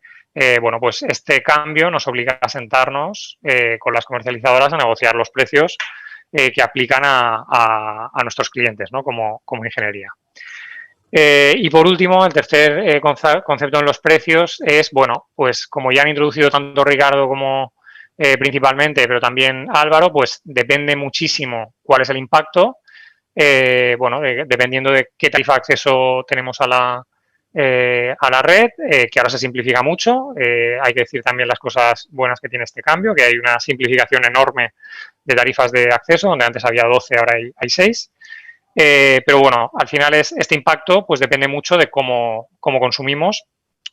bueno, pues este cambio nos obliga a sentarnos con las comercializadoras a negociar los precios que aplican a nuestros clientes, ¿no? Como ingeniería. Y por último, el tercer concepto en los precios es, bueno, pues como ya han introducido tanto Ricardo como principalmente, pero también Álvaro, pues depende muchísimo cuál es el impacto, bueno, dependiendo de qué tarifa de acceso tenemos a la red, que ahora se simplifica mucho. Hay que decir también las cosas buenas que tiene este cambio, que hay una simplificación enorme de tarifas de acceso, donde antes había 12, ahora hay 6. Pero bueno, al final este impacto pues depende mucho de cómo consumimos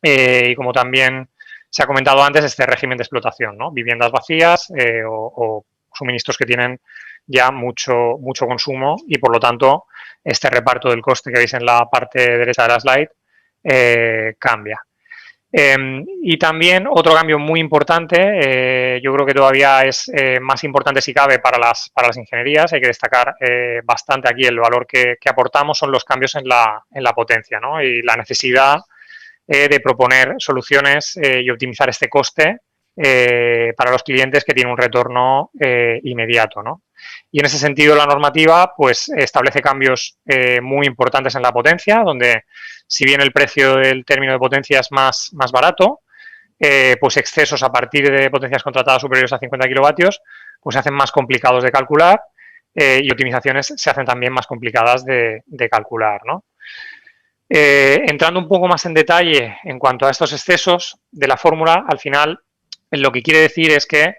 y como también se ha comentado antes, este régimen de explotación, ¿no? Viviendas vacías o suministros que tienen ya mucho consumo y por lo tanto este reparto del coste que veis en la parte derecha de la slide cambia. Y también otro cambio muy importante, yo creo que todavía es más importante si cabe para las ingenierías, hay que destacar bastante aquí el valor que aportamos, son los cambios en la potencia, ¿no? Y la necesidad de proponer soluciones y optimizar este coste para los clientes que tienen un retorno inmediato, ¿no? Y en ese sentido la normativa pues establece cambios muy importantes en la potencia, donde si bien el precio del término de potencia es más barato, pues excesos a partir de potencias contratadas superiores a 50 kilovatios pues se hacen más complicados de calcular y optimizaciones se hacen también más complicadas de calcular, ¿no? Entrando un poco más en detalle en cuanto a estos excesos de la fórmula, al final lo que quiere decir es que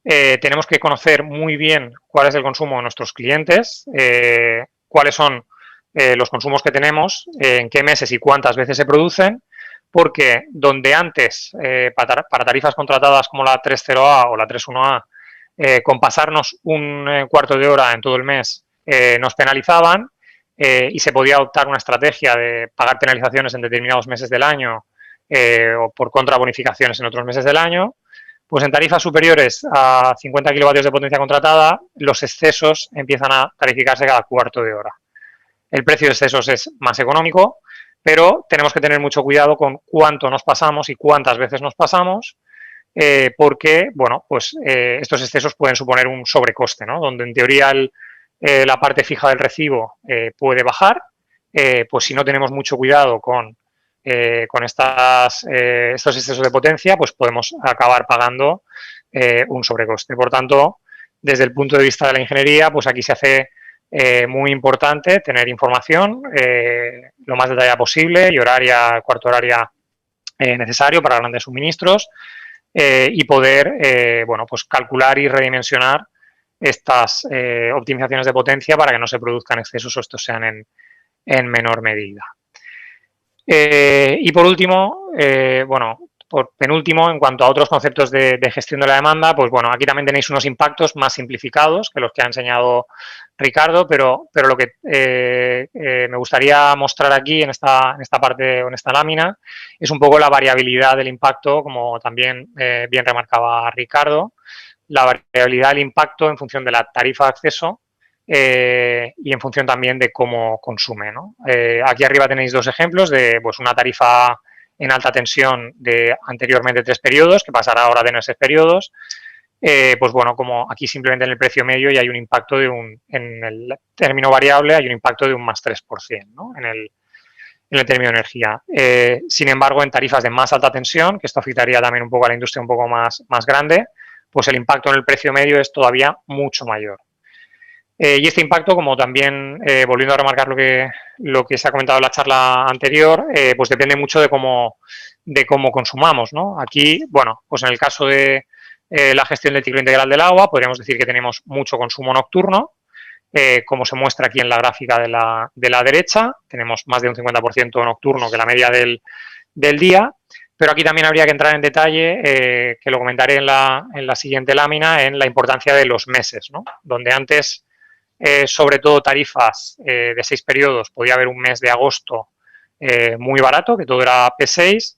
tenemos que conocer muy bien cuál es el consumo de nuestros clientes, cuáles son los consumos que tenemos, en qué meses y cuántas veces se producen, porque donde antes, para tarifas contratadas como la 3.0A o la 3.1A, con pasarnos un cuarto de hora en todo el mes nos penalizaban y se podía adoptar una estrategia de pagar penalizaciones en determinados meses del año o por contrabonificaciones en otros meses del año, pues en tarifas superiores a 50 kilovatios de potencia contratada, los excesos empiezan a tarificarse cada cuarto de hora. El precio de excesos es más económico, pero tenemos que tener mucho cuidado con cuánto nos pasamos y cuántas veces nos pasamos, porque, bueno, pues estos excesos pueden suponer un sobrecoste, ¿no? Donde en teoría la parte fija del recibo puede bajar, pues si no tenemos mucho cuidado con con estos excesos de potencia, pues podemos acabar pagando un sobrecoste. Por tanto, desde el punto de vista de la ingeniería, pues aquí se hace muy importante tener información lo más detallada posible y cuarto horaria necesario para grandes suministros y poder bueno, pues calcular y redimensionar estas optimizaciones de potencia para que no se produzcan excesos o estos sean en menor medida. Y por último, bueno, por penúltimo, en cuanto a otros conceptos de gestión de la demanda, pues bueno, aquí también tenéis unos impactos más simplificados que los que ha enseñado Ricardo, pero lo que me gustaría mostrar aquí en esta parte o en esta lámina es un poco la variabilidad del impacto, como también bien remarcaba Ricardo, la variabilidad del impacto en función de la tarifa de acceso y en función también de cómo consume, ¿no? Aquí arriba tenéis dos ejemplos de pues, una tarifa en alta tensión de anteriormente 3 periodos, que pasará ahora de 9 periodos. Pues bueno, como aquí simplemente en el precio medio y hay un impacto en el término variable hay un impacto de un más 3%, ¿no? en el término de energía. Sin embargo, en tarifas de más alta tensión, que esto afectaría también un poco a la industria un poco más grande, pues el impacto en el precio medio es todavía mucho mayor. Y este impacto, como también, volviendo a remarcar lo que se ha comentado en la charla anterior, pues depende mucho de cómo consumamos, ¿no? Aquí, bueno, pues en el caso de la gestión del ciclo integral del agua, podríamos decir que tenemos mucho consumo nocturno, como se muestra aquí en la gráfica de la derecha, tenemos más de un 50% nocturno que la media del día, pero aquí también habría que entrar en detalle, que lo comentaré en la siguiente lámina, en la importancia de los meses, ¿no? Donde antes sobre todo tarifas de 6 periodos, podía haber un mes de agosto muy barato, que todo era P6,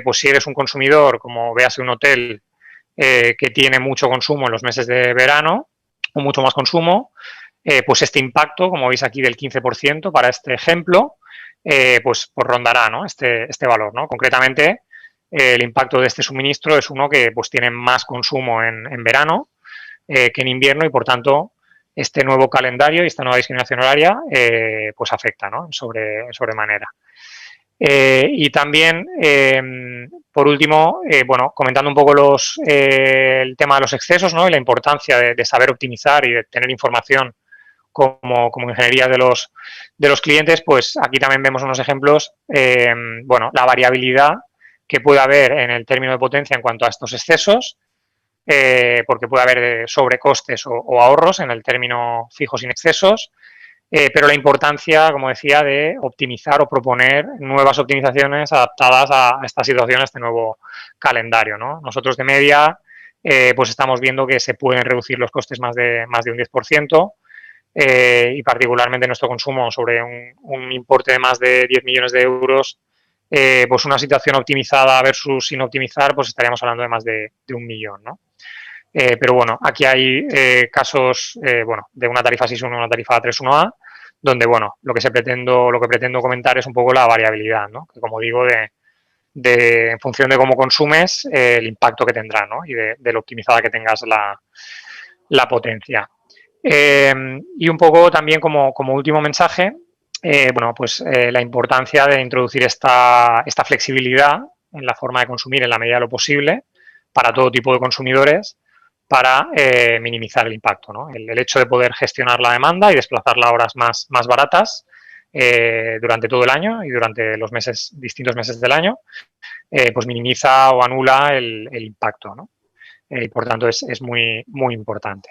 pues si eres un consumidor, como véase un hotel que tiene mucho consumo en los meses de verano, o mucho más consumo, pues este impacto, como veis aquí del 15% para este ejemplo, pues rondará, ¿no? este valor, ¿no? Concretamente, el impacto de este suministro es uno que pues tiene más consumo en verano que en invierno y, por tanto, este nuevo calendario y esta nueva discriminación horaria pues afecta, ¿no? sobremanera. Y también, por último, bueno, comentando un poco el tema de los excesos, ¿no? Y la importancia de saber optimizar y de tener información como ingeniería de los clientes, pues aquí también vemos unos ejemplos, bueno, la variabilidad que puede haber en el término de potencia en cuanto a estos excesos, porque puede haber sobrecostes o ahorros en el término fijo sin excesos, pero la importancia, como decía, de optimizar o proponer nuevas optimizaciones adaptadas a esta situación, a este nuevo calendario, ¿no? Nosotros de media pues estamos viendo que se pueden reducir los costes más de un 10%, y particularmente nuestro consumo sobre un importe de más de 10 millones de euros, pues una situación optimizada versus sin optimizar, pues estaríamos hablando de más de 1 millón, ¿no? Pero bueno, aquí hay casos bueno, de una tarifa 6.1 a una tarifa 3.1a, donde bueno, lo que pretendo comentar es un poco la variabilidad, ¿no? Que como digo, en función de cómo consumes, el impacto que tendrá, ¿no? Y de lo optimizada que tengas la potencia. Y un poco también como último mensaje, bueno, pues la importancia de introducir esta flexibilidad en la forma de consumir en la medida de lo posible para todo tipo de consumidores, para minimizar el impacto, ¿no? El hecho de poder gestionar la demanda y desplazarla a horas más baratas durante todo el año y durante los distintos meses del año, pues minimiza o anula el impacto, ¿no? Y por tanto es muy importante.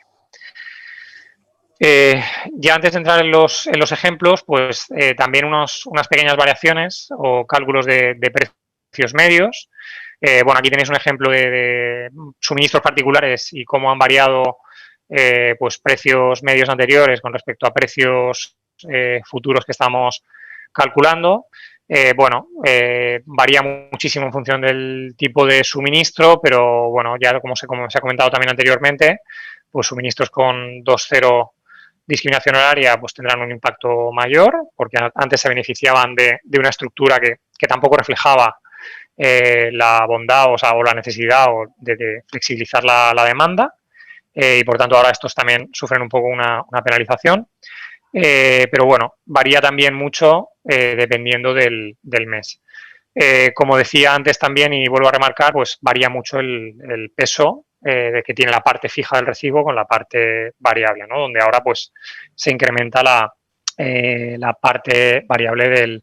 Ya antes de entrar en los ejemplos, pues también unas pequeñas variaciones o cálculos de precios medios. Bueno, aquí tenéis un ejemplo de suministros particulares y cómo han variado pues precios medios anteriores con respecto a precios futuros que estamos calculando. Bueno, varía muchísimo en función del tipo de suministro, pero bueno, ya como se ha comentado también anteriormente, pues suministros con 2.0 discriminación horaria pues tendrán un impacto mayor, porque antes se beneficiaban de una estructura que tampoco reflejaba la bondad o la necesidad de flexibilizar la demanda, y por tanto ahora estos también sufren un poco una penalización, pero bueno, varía también mucho dependiendo del mes. Como decía antes también, y vuelvo a remarcar, pues varía mucho el peso de que tiene la parte fija del recibo con la parte variable, ¿no? Donde ahora pues se incrementa la parte variable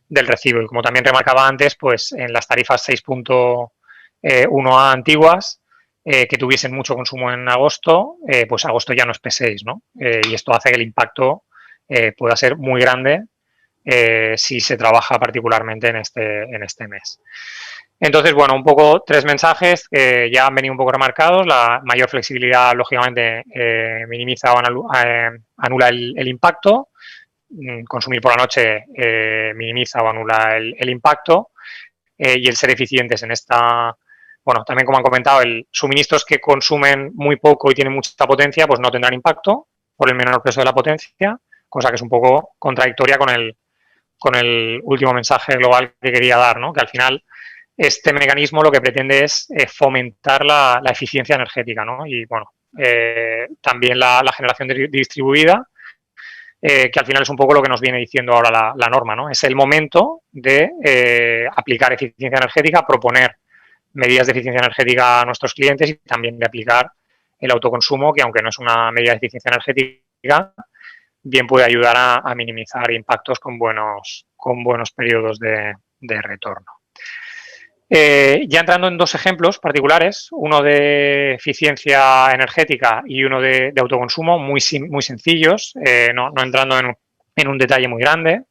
del recibo. Y como también remarcaba antes, pues en las tarifas 6.1A antiguas, que tuviesen mucho consumo en agosto, pues agosto ya no es P6, ¿no? Y esto hace que el impacto pueda ser muy grande si se trabaja particularmente en este mes. Entonces, bueno, un poco 3 mensajes que ya han venido un poco remarcados. La mayor flexibilidad, lógicamente, minimiza o anula el impacto. Consumir por la noche minimiza o anula el impacto. Y el ser eficientes en esta... Bueno, también como han comentado, suministros que consumen muy poco y tienen mucha potencia, pues no tendrán impacto por el menor peso de la potencia, cosa que es un poco contradictoria con el último mensaje global que quería dar, ¿no? Que al final este mecanismo lo que pretende es fomentar la eficiencia energética, ¿no? Y bueno, también la generación distribuida, que al final es un poco lo que nos viene diciendo ahora la norma, ¿no? Es el momento de aplicar eficiencia energética, proponer medidas de eficiencia energética a nuestros clientes y también de aplicar el autoconsumo, que aunque no es una medida de eficiencia energética, bien puede ayudar a minimizar impactos con buenos periodos de retorno. Ya entrando en 2 ejemplos particulares, uno de eficiencia energética y uno de autoconsumo, muy sencillos, no entrando en un detalle muy grande.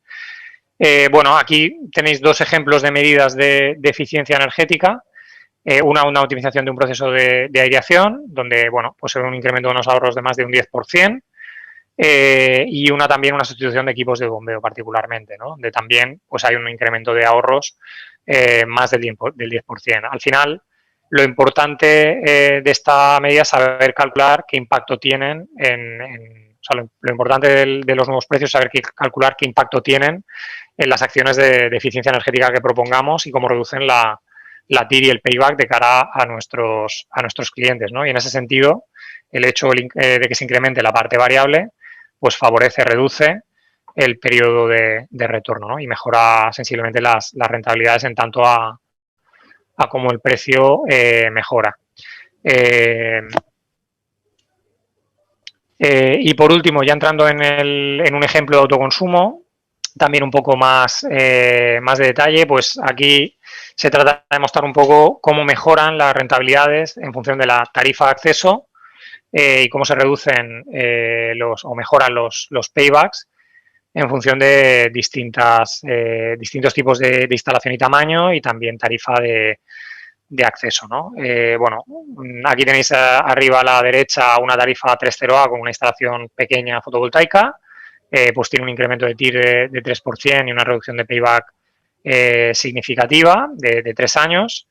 Bueno, aquí tenéis 2 ejemplos de medidas de eficiencia energética. Una optimización de un proceso de aireación, donde, bueno, pues se ve un incremento de unos ahorros de más de un 10%. Y también una sustitución de equipos de bombeo particularmente, ¿no? Donde también pues hay un incremento de ahorros más del 10%. Al final, lo importante de esta medida es saber calcular qué impacto tienen o sea, lo importante de los nuevos precios es saber calcular qué impacto tienen en las acciones de eficiencia energética que propongamos y cómo reducen la TIR y el payback de cara a nuestros clientes, ¿no? Y en ese sentido, el hecho de que se incremente la parte variable pues reduce el periodo de retorno, ¿no? Y mejora sensiblemente las rentabilidades en tanto a cómo el precio mejora. Y por último, ya entrando en un ejemplo de autoconsumo, también un poco más de detalle, pues aquí se trata de mostrar un poco cómo mejoran las rentabilidades en función de la tarifa de acceso y cómo se reducen o mejoran los paybacks en función de distintos tipos de instalación y tamaño y también tarifa de acceso, ¿no? Bueno, aquí tenéis arriba a la derecha una tarifa 3.0A con una instalación pequeña fotovoltaica, pues tiene un incremento de TIR de 3% y una reducción de payback significativa de 3 años.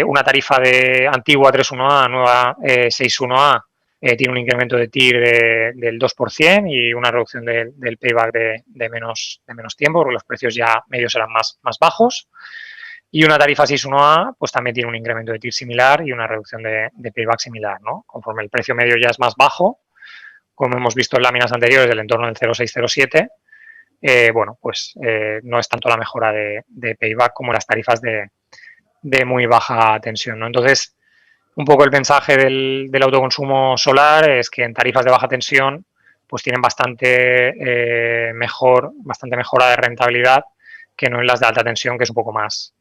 Una tarifa de antigua 3.1A, nueva 6.1A, tiene un incremento de TIR del 2% y una reducción del payback de menos tiempo, porque los precios ya medios eran más bajos. Y una tarifa 6.1A, pues también tiene un incremento de TIR similar y una reducción de payback similar, ¿no? Conforme el precio medio ya es más bajo, como hemos visto en láminas anteriores del entorno del 0,6-0,7, bueno, pues no es tanto la mejora de payback como las tarifas de muy baja tensión, ¿no? Entonces, un poco el mensaje del autoconsumo solar es que en tarifas de baja tensión pues tienen bastante mejora de rentabilidad que no en las de alta tensión, que es un poco más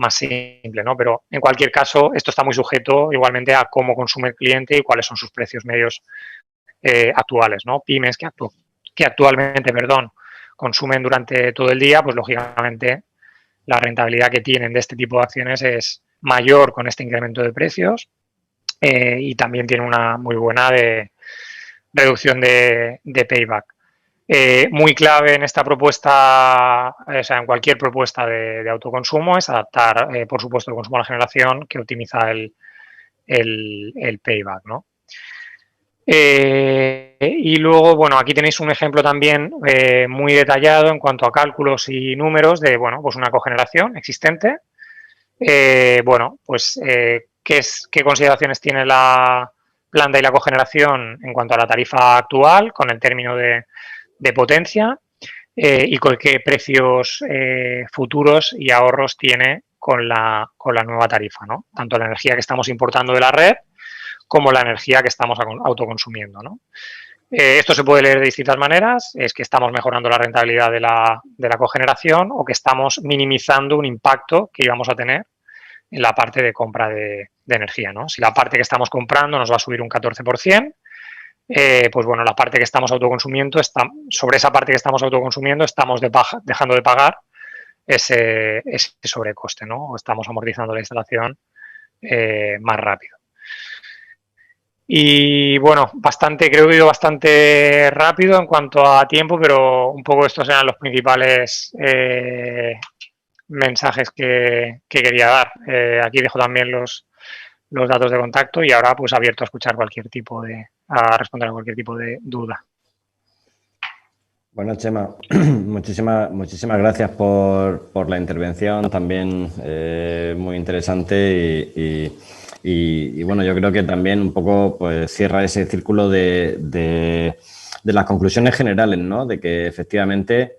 simple, ¿no? Pero en cualquier caso, esto está muy sujeto igualmente a cómo consume el cliente y cuáles son sus precios medios actuales, ¿no? Pymes que actualmente, consumen durante todo el día, pues lógicamente la rentabilidad que tienen de este tipo de acciones es mayor con este incremento de precios y también tiene una muy buena reducción de payback. Muy clave en esta propuesta, o sea, en cualquier propuesta de autoconsumo, es adaptar, por supuesto, el consumo a la generación que optimiza el payback, ¿no? Y luego, bueno, aquí tenéis un ejemplo también muy detallado en cuanto a cálculos y números de, bueno, pues una cogeneración existente. Bueno, pues qué consideraciones tiene la planta y la cogeneración en cuanto a la tarifa actual con el término de potencia y con qué precios futuros y ahorros tiene con la nueva tarifa, ¿no? Tanto la energía que estamos importando de la red como la energía que estamos autoconsumiendo, ¿no? Esto se puede leer de distintas maneras, es que estamos mejorando la rentabilidad de la cogeneración o que estamos minimizando un impacto que íbamos a tener en la parte de compra de energía, ¿no? Si la parte que estamos comprando nos va a subir un 14%, pues bueno, la parte que estamos autoconsumiendo, sobre esa parte que estamos autoconsumiendo estamos dejando de pagar ese sobrecoste, ¿no? O estamos amortizando la instalación más rápido. Y bueno, creo que he ido bastante rápido en cuanto a tiempo, pero un poco estos eran los principales mensajes que quería dar. Aquí dejo también los datos de contacto y ahora pues abierto a escuchar a responder a cualquier tipo de duda. Bueno, Chema, muchísimas gracias por la intervención, también muy interesante y bueno, yo creo que también un poco pues cierra ese círculo de las conclusiones generales, ¿no? De que efectivamente,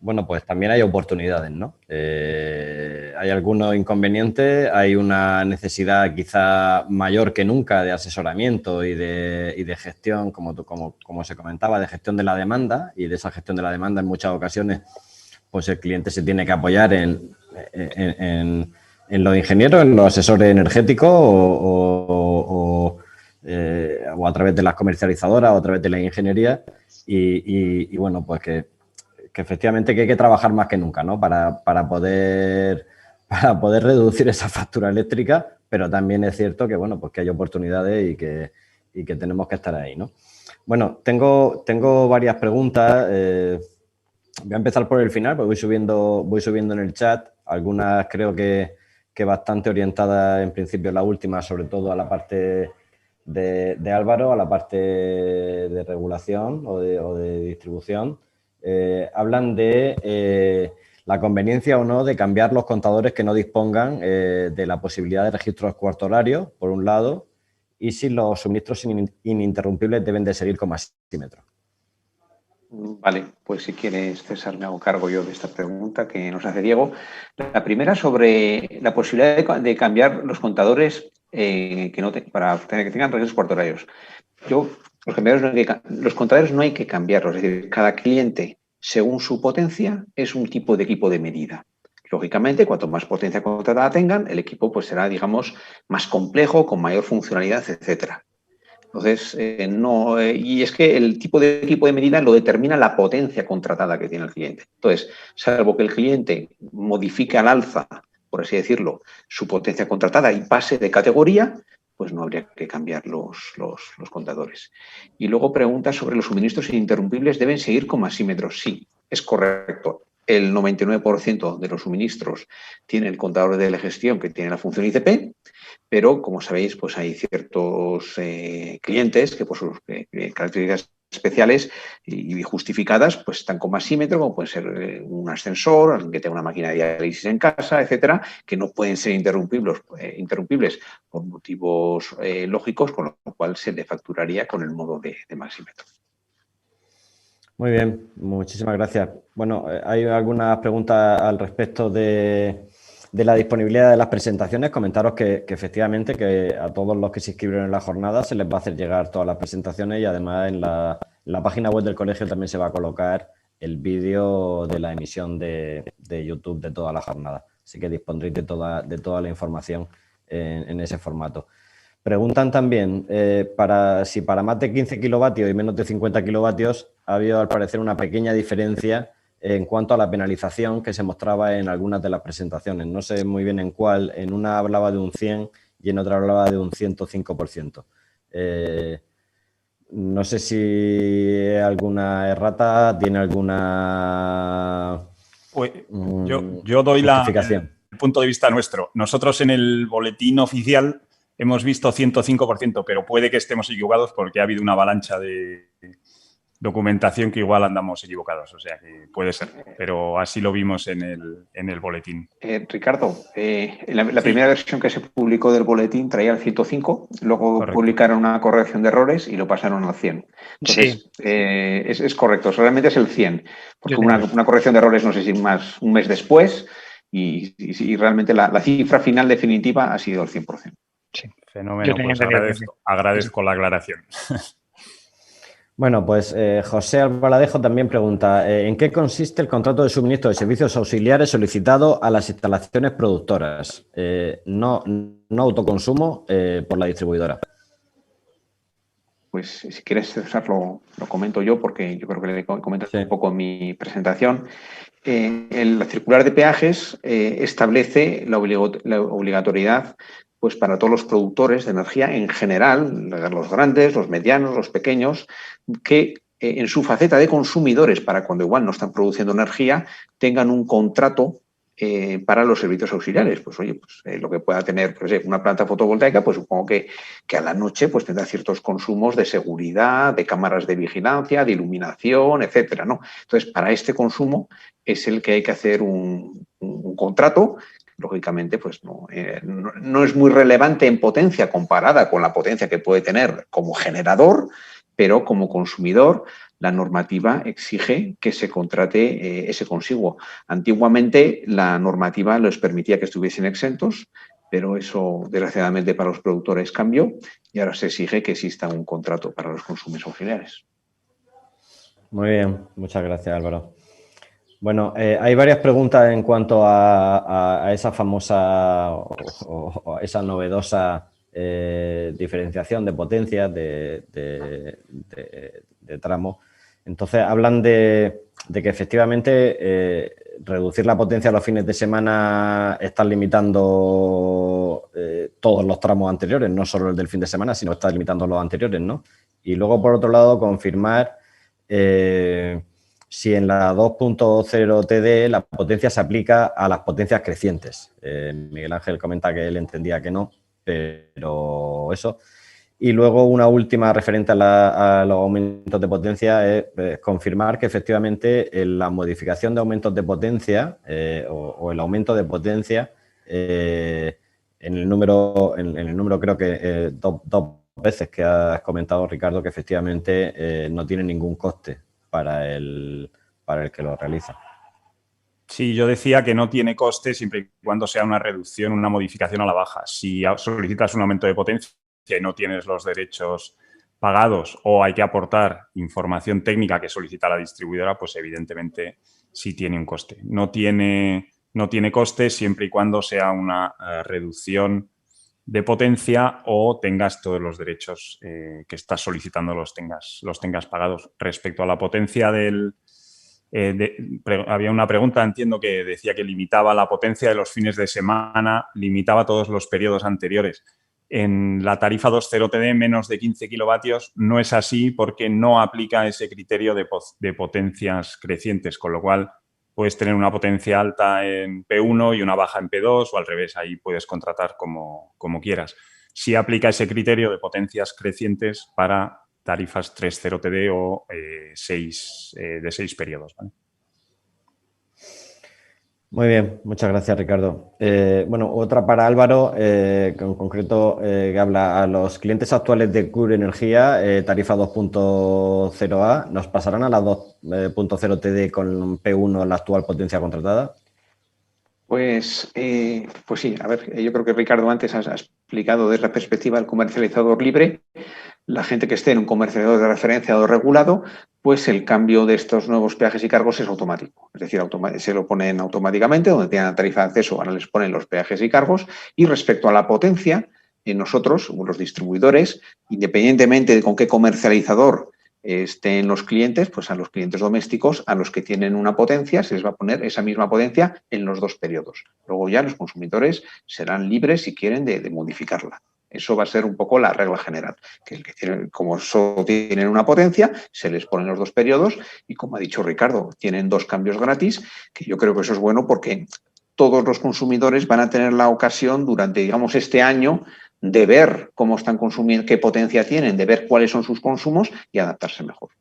bueno, pues también hay oportunidades, ¿no? Hay algunos inconvenientes, hay una necesidad quizá mayor que nunca de asesoramiento y de gestión, como se comentaba, de gestión de la demanda, y de esa gestión de la demanda en muchas ocasiones pues el cliente se tiene que apoyar en los ingenieros, en los asesores energéticos o a través de las comercializadoras o a través de la ingeniería y bueno, pues que efectivamente que hay que trabajar más que nunca, ¿no? Para poder reducir esa factura eléctrica, pero también es cierto que, bueno, pues que hay oportunidades y que tenemos que estar ahí, ¿no? Bueno, tengo varias preguntas. Voy a empezar por el final, porque voy subiendo en el chat. Algunas creo que bastante orientadas, en principio la última, sobre todo a la parte de Álvaro, a la parte de regulación o de distribución. Hablan de la conveniencia o no de cambiar los contadores que no dispongan de la posibilidad de registros cuarto horarios, por un lado, y si los suministros ininterrumpibles deben de seguir como asímetros. Vale, pues si quieres, César, me hago cargo yo de esta pregunta que nos hace Diego. La primera sobre la posibilidad de cambiar los contadores para tener que tengan registros cuarto horarios. Los contadores no hay que cambiarlos, es decir, cada cliente, según su potencia, es un tipo de equipo de medida. Lógicamente, cuanto más potencia contratada tengan, el equipo pues será, digamos, más complejo, con mayor funcionalidad, etcétera. Entonces, y es que el tipo de equipo de medida lo determina la potencia contratada que tiene el cliente. Entonces, salvo que el cliente modifique al alza, por así decirlo, su potencia contratada y pase de categoría, pues no habría que cambiar los contadores. Y luego pregunta sobre los suministros ininterrumpibles, ¿deben seguir como asímetros? Sí, es correcto. El 99% de los suministros tiene el contador de gestión que tiene la función ICP, pero, como sabéis, pues hay ciertos clientes que por sus características especiales y justificadas, pues están como asímetro, como puede ser un ascensor, alguien que tenga una máquina de diálisis en casa, etcétera, que no pueden ser interrumpibles por motivos lógicos, con lo cual se le facturaría con el modo de maxímetro. Muy bien, muchísimas gracias. Bueno, hay algunas preguntas al respecto de la disponibilidad de las presentaciones. Comentaros que efectivamente que a todos los que se inscribieron en la jornada se les va a hacer llegar todas las presentaciones y además en la página web del colegio también se va a colocar el vídeo de la emisión de YouTube de toda la jornada. Así que dispondréis de toda la información en ese formato. Preguntan también si para más de 15 kilovatios y menos de 50 kilovatios ha habido al parecer una pequeña diferencia en cuanto a la penalización que se mostraba en algunas de las presentaciones. No sé muy bien en cuál. En una hablaba de un 100 y en otra hablaba de un 105%. No sé si hay alguna errata, tiene alguna pues yo doy el punto de vista nuestro. Nosotros en el boletín oficial hemos visto 105%, pero puede que estemos equivocados porque ha habido una avalancha de documentación que igual andamos equivocados, o sea que puede ser, pero así lo vimos en el boletín. Ricardo, la primera versión que se publicó del boletín traía el 105, luego Correcto. publicaron una corrección de errores y lo pasaron al 100. Entonces, Sí. Es correcto, realmente es el 100, porque una corrección de errores, no sé si más un mes después, y realmente la cifra final definitiva ha sido el 100%. Sí. Fenómeno, pues agradezco la aclaración. Bueno, pues José Albaladejo también pregunta, ¿en qué consiste el contrato de suministro de servicios auxiliares solicitado a las instalaciones productoras? No autoconsumo por la distribuidora. Pues si quieres, César, lo comento yo, porque yo creo que le comento un poco en mi presentación. La circular de peajes establece la obligatoriedad pues para todos los productores de energía en general, los grandes, los medianos, los pequeños, que en su faceta de consumidores, para cuando igual no están produciendo energía, tengan un contrato para los servicios auxiliares. Pues oye, pues, lo que pueda tener pues, una planta fotovoltaica, pues supongo que a la noche pues, tendrá ciertos consumos de seguridad, de cámaras de vigilancia, de iluminación, etcétera, ¿no? Entonces, para este consumo es el que hay que hacer un contrato. Lógicamente, pues no es muy relevante en potencia comparada con la potencia que puede tener como generador, pero como consumidor la normativa exige que se contrate ese consigo. Antiguamente la normativa les permitía que estuviesen exentos, pero eso desgraciadamente para los productores cambió y ahora se exige que exista un contrato para los consumos auxiliares. Muy bien, muchas gracias, Álvaro. Bueno, hay varias preguntas en cuanto a esa famosa o esa novedosa diferenciación de potencias de tramo. Entonces, hablan de que efectivamente reducir la potencia a los fines de semana está limitando todos los tramos anteriores, no solo el del fin de semana, sino está limitando los anteriores, ¿no? Y luego, por otro lado, confirmar si en la 2.0 TD la potencia se aplica a las potencias crecientes. Miguel Ángel comenta que él entendía que no, pero eso. Y luego una última referente a los aumentos de potencia es confirmar que efectivamente la modificación de aumentos de potencia o el aumento de potencia en el número creo que dos veces que has comentado, Ricardo, que efectivamente no tiene ningún coste para el que lo realiza. Sí, yo decía que no tiene coste siempre y cuando sea una reducción, una modificación a la baja. Si solicitas un aumento de potencia y no tienes los derechos pagados o hay que aportar información técnica que solicita la distribuidora, pues evidentemente sí tiene un coste. No tiene coste siempre y cuando sea una reducción de potencia o tengas todos los derechos que estás solicitando los tengas pagados. Respecto a la potencia había una pregunta, entiendo, que decía que limitaba la potencia de los fines de semana, limitaba todos los periodos anteriores. En la tarifa 2.0 TD, menos de 15 kilovatios, no es así porque no aplica ese criterio de potencias crecientes, con lo cual puedes tener una potencia alta en P1 y una baja en P2 o al revés, ahí puedes contratar como quieras. Sí aplica ese criterio de potencias crecientes para tarifas 3.0 TD o de 6 periodos, ¿vale? Muy bien, muchas gracias, Ricardo. Bueno, otra para Álvaro, en concreto, que habla a los clientes actuales de CUR Energía, tarifa 2.0A, ¿nos pasarán a la 2.0 TD con P1 la actual potencia contratada? Pues sí, a ver, yo creo que Ricardo antes ha explicado desde la perspectiva del comercializador libre, la gente que esté en un comercializador de referencia o regulado, pues el cambio de estos nuevos peajes y cargos es automático. Es decir, se lo ponen automáticamente, donde tienen la tarifa de acceso, ahora les ponen los peajes y cargos. Y respecto a la potencia, nosotros, los distribuidores, independientemente de con qué comercializador estén los clientes, pues a los clientes domésticos, a los que tienen una potencia, se les va a poner esa misma potencia en los dos periodos. Luego ya los consumidores serán libres, si quieren, de modificarla. Eso va a ser un poco la regla general, que el que tienen, como solo tienen una potencia, se les ponen los dos periodos y, como ha dicho Ricardo, tienen dos cambios gratis, que yo creo que eso es bueno porque todos los consumidores van a tener la ocasión durante, digamos, este año de ver cómo están consumiendo, qué potencia tienen, de ver cuáles son sus consumos y adaptarse mejor.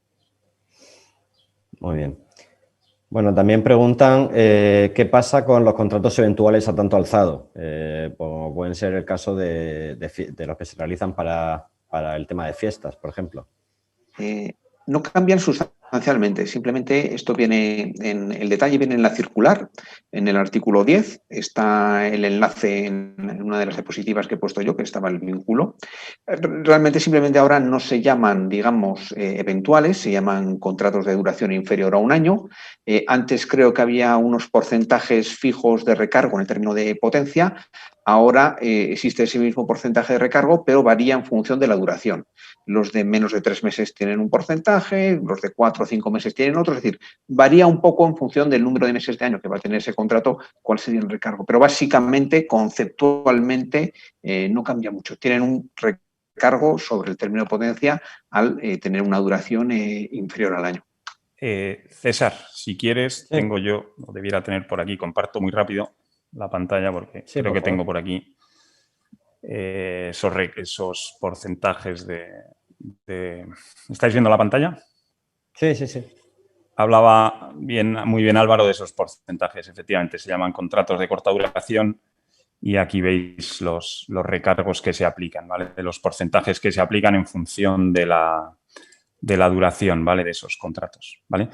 Muy bien. Bueno, también preguntan qué pasa con los contratos eventuales a tanto alzado, como pueden ser el caso de los que se realizan para el tema de fiestas, por ejemplo. No cambian sustancialmente, simplemente esto viene el detalle viene en la circular, en el artículo 10, está el enlace en una de las diapositivas que he puesto yo, que estaba el vínculo. Realmente simplemente ahora no se llaman, digamos, eventuales, se llaman contratos de duración inferior a un año. Antes creo que había unos porcentajes fijos de recargo en el término de potencia. Ahora existe ese mismo porcentaje de recargo, pero varía en función de la duración. Los de menos de 3 meses tienen un porcentaje, los de 4 o 5 meses tienen otro, es decir, varía un poco en función del número de meses de año que va a tener ese contrato, cuál sería el recargo. Pero básicamente, conceptualmente, no cambia mucho. Tienen un recargo sobre el término de potencia al tener una duración inferior al año. César, si quieres, tengo yo, o debiera tener por aquí, comparto muy rápido la pantalla porque creo que tengo por aquí esos porcentajes de... ¿Estáis viendo la pantalla? Sí, sí, sí. Hablaba muy bien Álvaro de esos porcentajes. Efectivamente, se llaman contratos de corta duración y aquí veis los recargos que se aplican, ¿vale? De los porcentajes que se aplican en función de la duración, ¿vale? De esos contratos, ¿vale?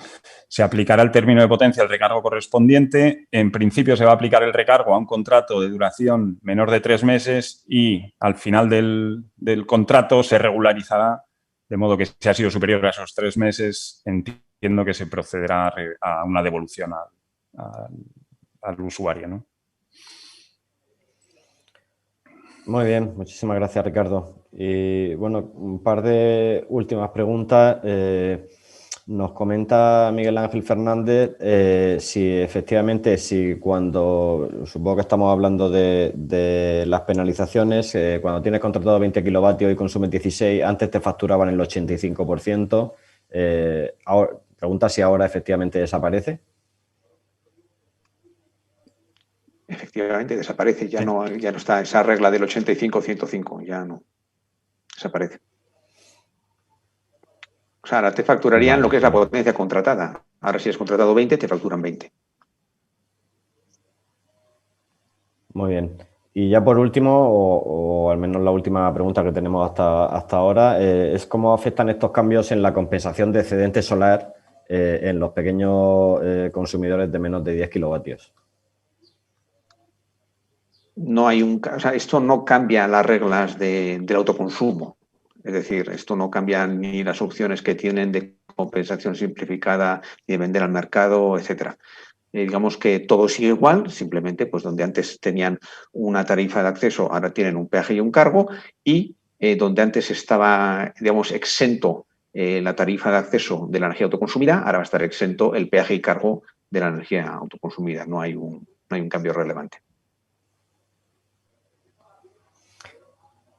Se aplicará el término de potencia al recargo correspondiente. En principio se va a aplicar el recargo a un contrato de duración menor de 3 meses y al final del contrato se regularizará, de modo que si ha sido superior a esos 3 meses, entiendo que se procederá a una devolución al usuario, ¿no? Muy bien, muchísimas gracias, Ricardo. Y bueno, un par de últimas preguntas. Nos comenta Miguel Ángel Fernández si efectivamente, si cuando, supongo que estamos hablando de las penalizaciones, cuando tienes contratado 20 kilovatios y consumes 16, antes te facturaban el 85%. Ahora, pregunta si ahora efectivamente desaparece. Efectivamente, desaparece, ya no está esa regla del 85-105, ya no desaparece. O sea, ahora te facturarían lo que es la potencia contratada. Ahora si has contratado 20, te facturan 20. Muy bien. Y ya por último, o al menos la última pregunta que tenemos hasta ahora, es cómo afectan estos cambios en la compensación de excedente solar en los pequeños consumidores de menos de 10 kilovatios. No hay o sea, esto no cambia las reglas del autoconsumo. Es decir, esto no cambia ni las opciones que tienen de compensación simplificada, ni de vender al mercado, etcétera. Digamos que todo sigue igual, simplemente pues donde antes tenían una tarifa de acceso, ahora tienen un peaje y un cargo, y donde antes estaba, digamos, exento la tarifa de acceso de la energía autoconsumida, ahora va a estar exento el peaje y cargo de la energía autoconsumida. No hay un cambio relevante.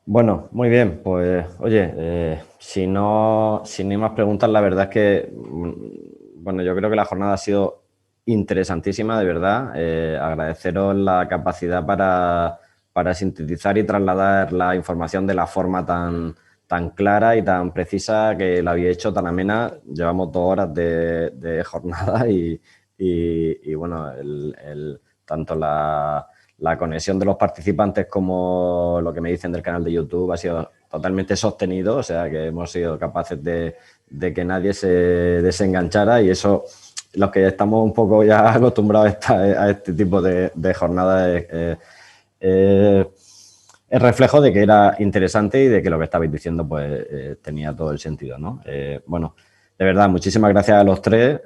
Bueno, muy bien, pues oye, sin ni más preguntas, la verdad es que, bueno, yo creo que la jornada ha sido interesantísima, de verdad. Agradeceros la capacidad para sintetizar y trasladar la información de la forma tan clara y tan precisa que la había hecho, tan amena. Llevamos 2 horas de jornada y bueno, tanto la conexión de los participantes como lo que me dicen del canal de YouTube ha sido totalmente sostenido, o sea que hemos sido capaces de que nadie se desenganchara, y eso, los que estamos un poco ya acostumbrados a este tipo de jornadas, es reflejo de que era interesante y de que lo que estabais diciendo pues tenía todo el sentido, ¿no? Bueno, de verdad, muchísimas gracias a los tres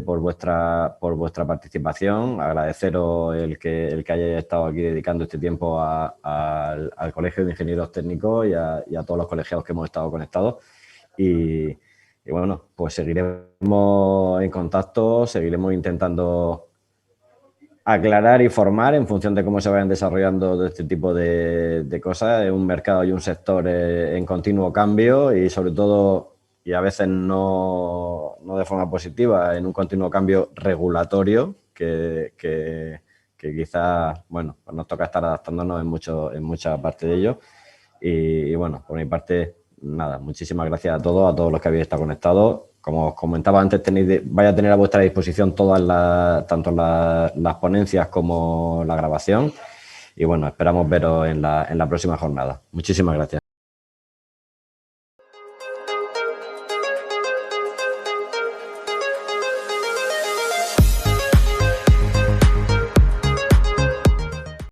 por vuestra participación. Agradeceros el que hayáis estado aquí dedicando este tiempo al Colegio de Ingenieros Técnicos y a todos los colegiados que hemos estado conectados. Y bueno, pues seguiremos en contacto, seguiremos intentando aclarar y formar en función de cómo se vayan desarrollando todo este tipo de cosas. Es un mercado y un sector en continuo cambio y sobre todo, y a veces no de forma positiva, en un continuo cambio regulatorio que quizás, bueno, pues nos toca estar adaptándonos en mucha parte de ello. Y bueno, por mi parte, nada, muchísimas gracias a todos los que habéis estado conectados. como os comentaba antes, vais a tener a vuestra disposición tanto las ponencias como la grabación. Y bueno, esperamos veros en la próxima jornada. Muchísimas gracias.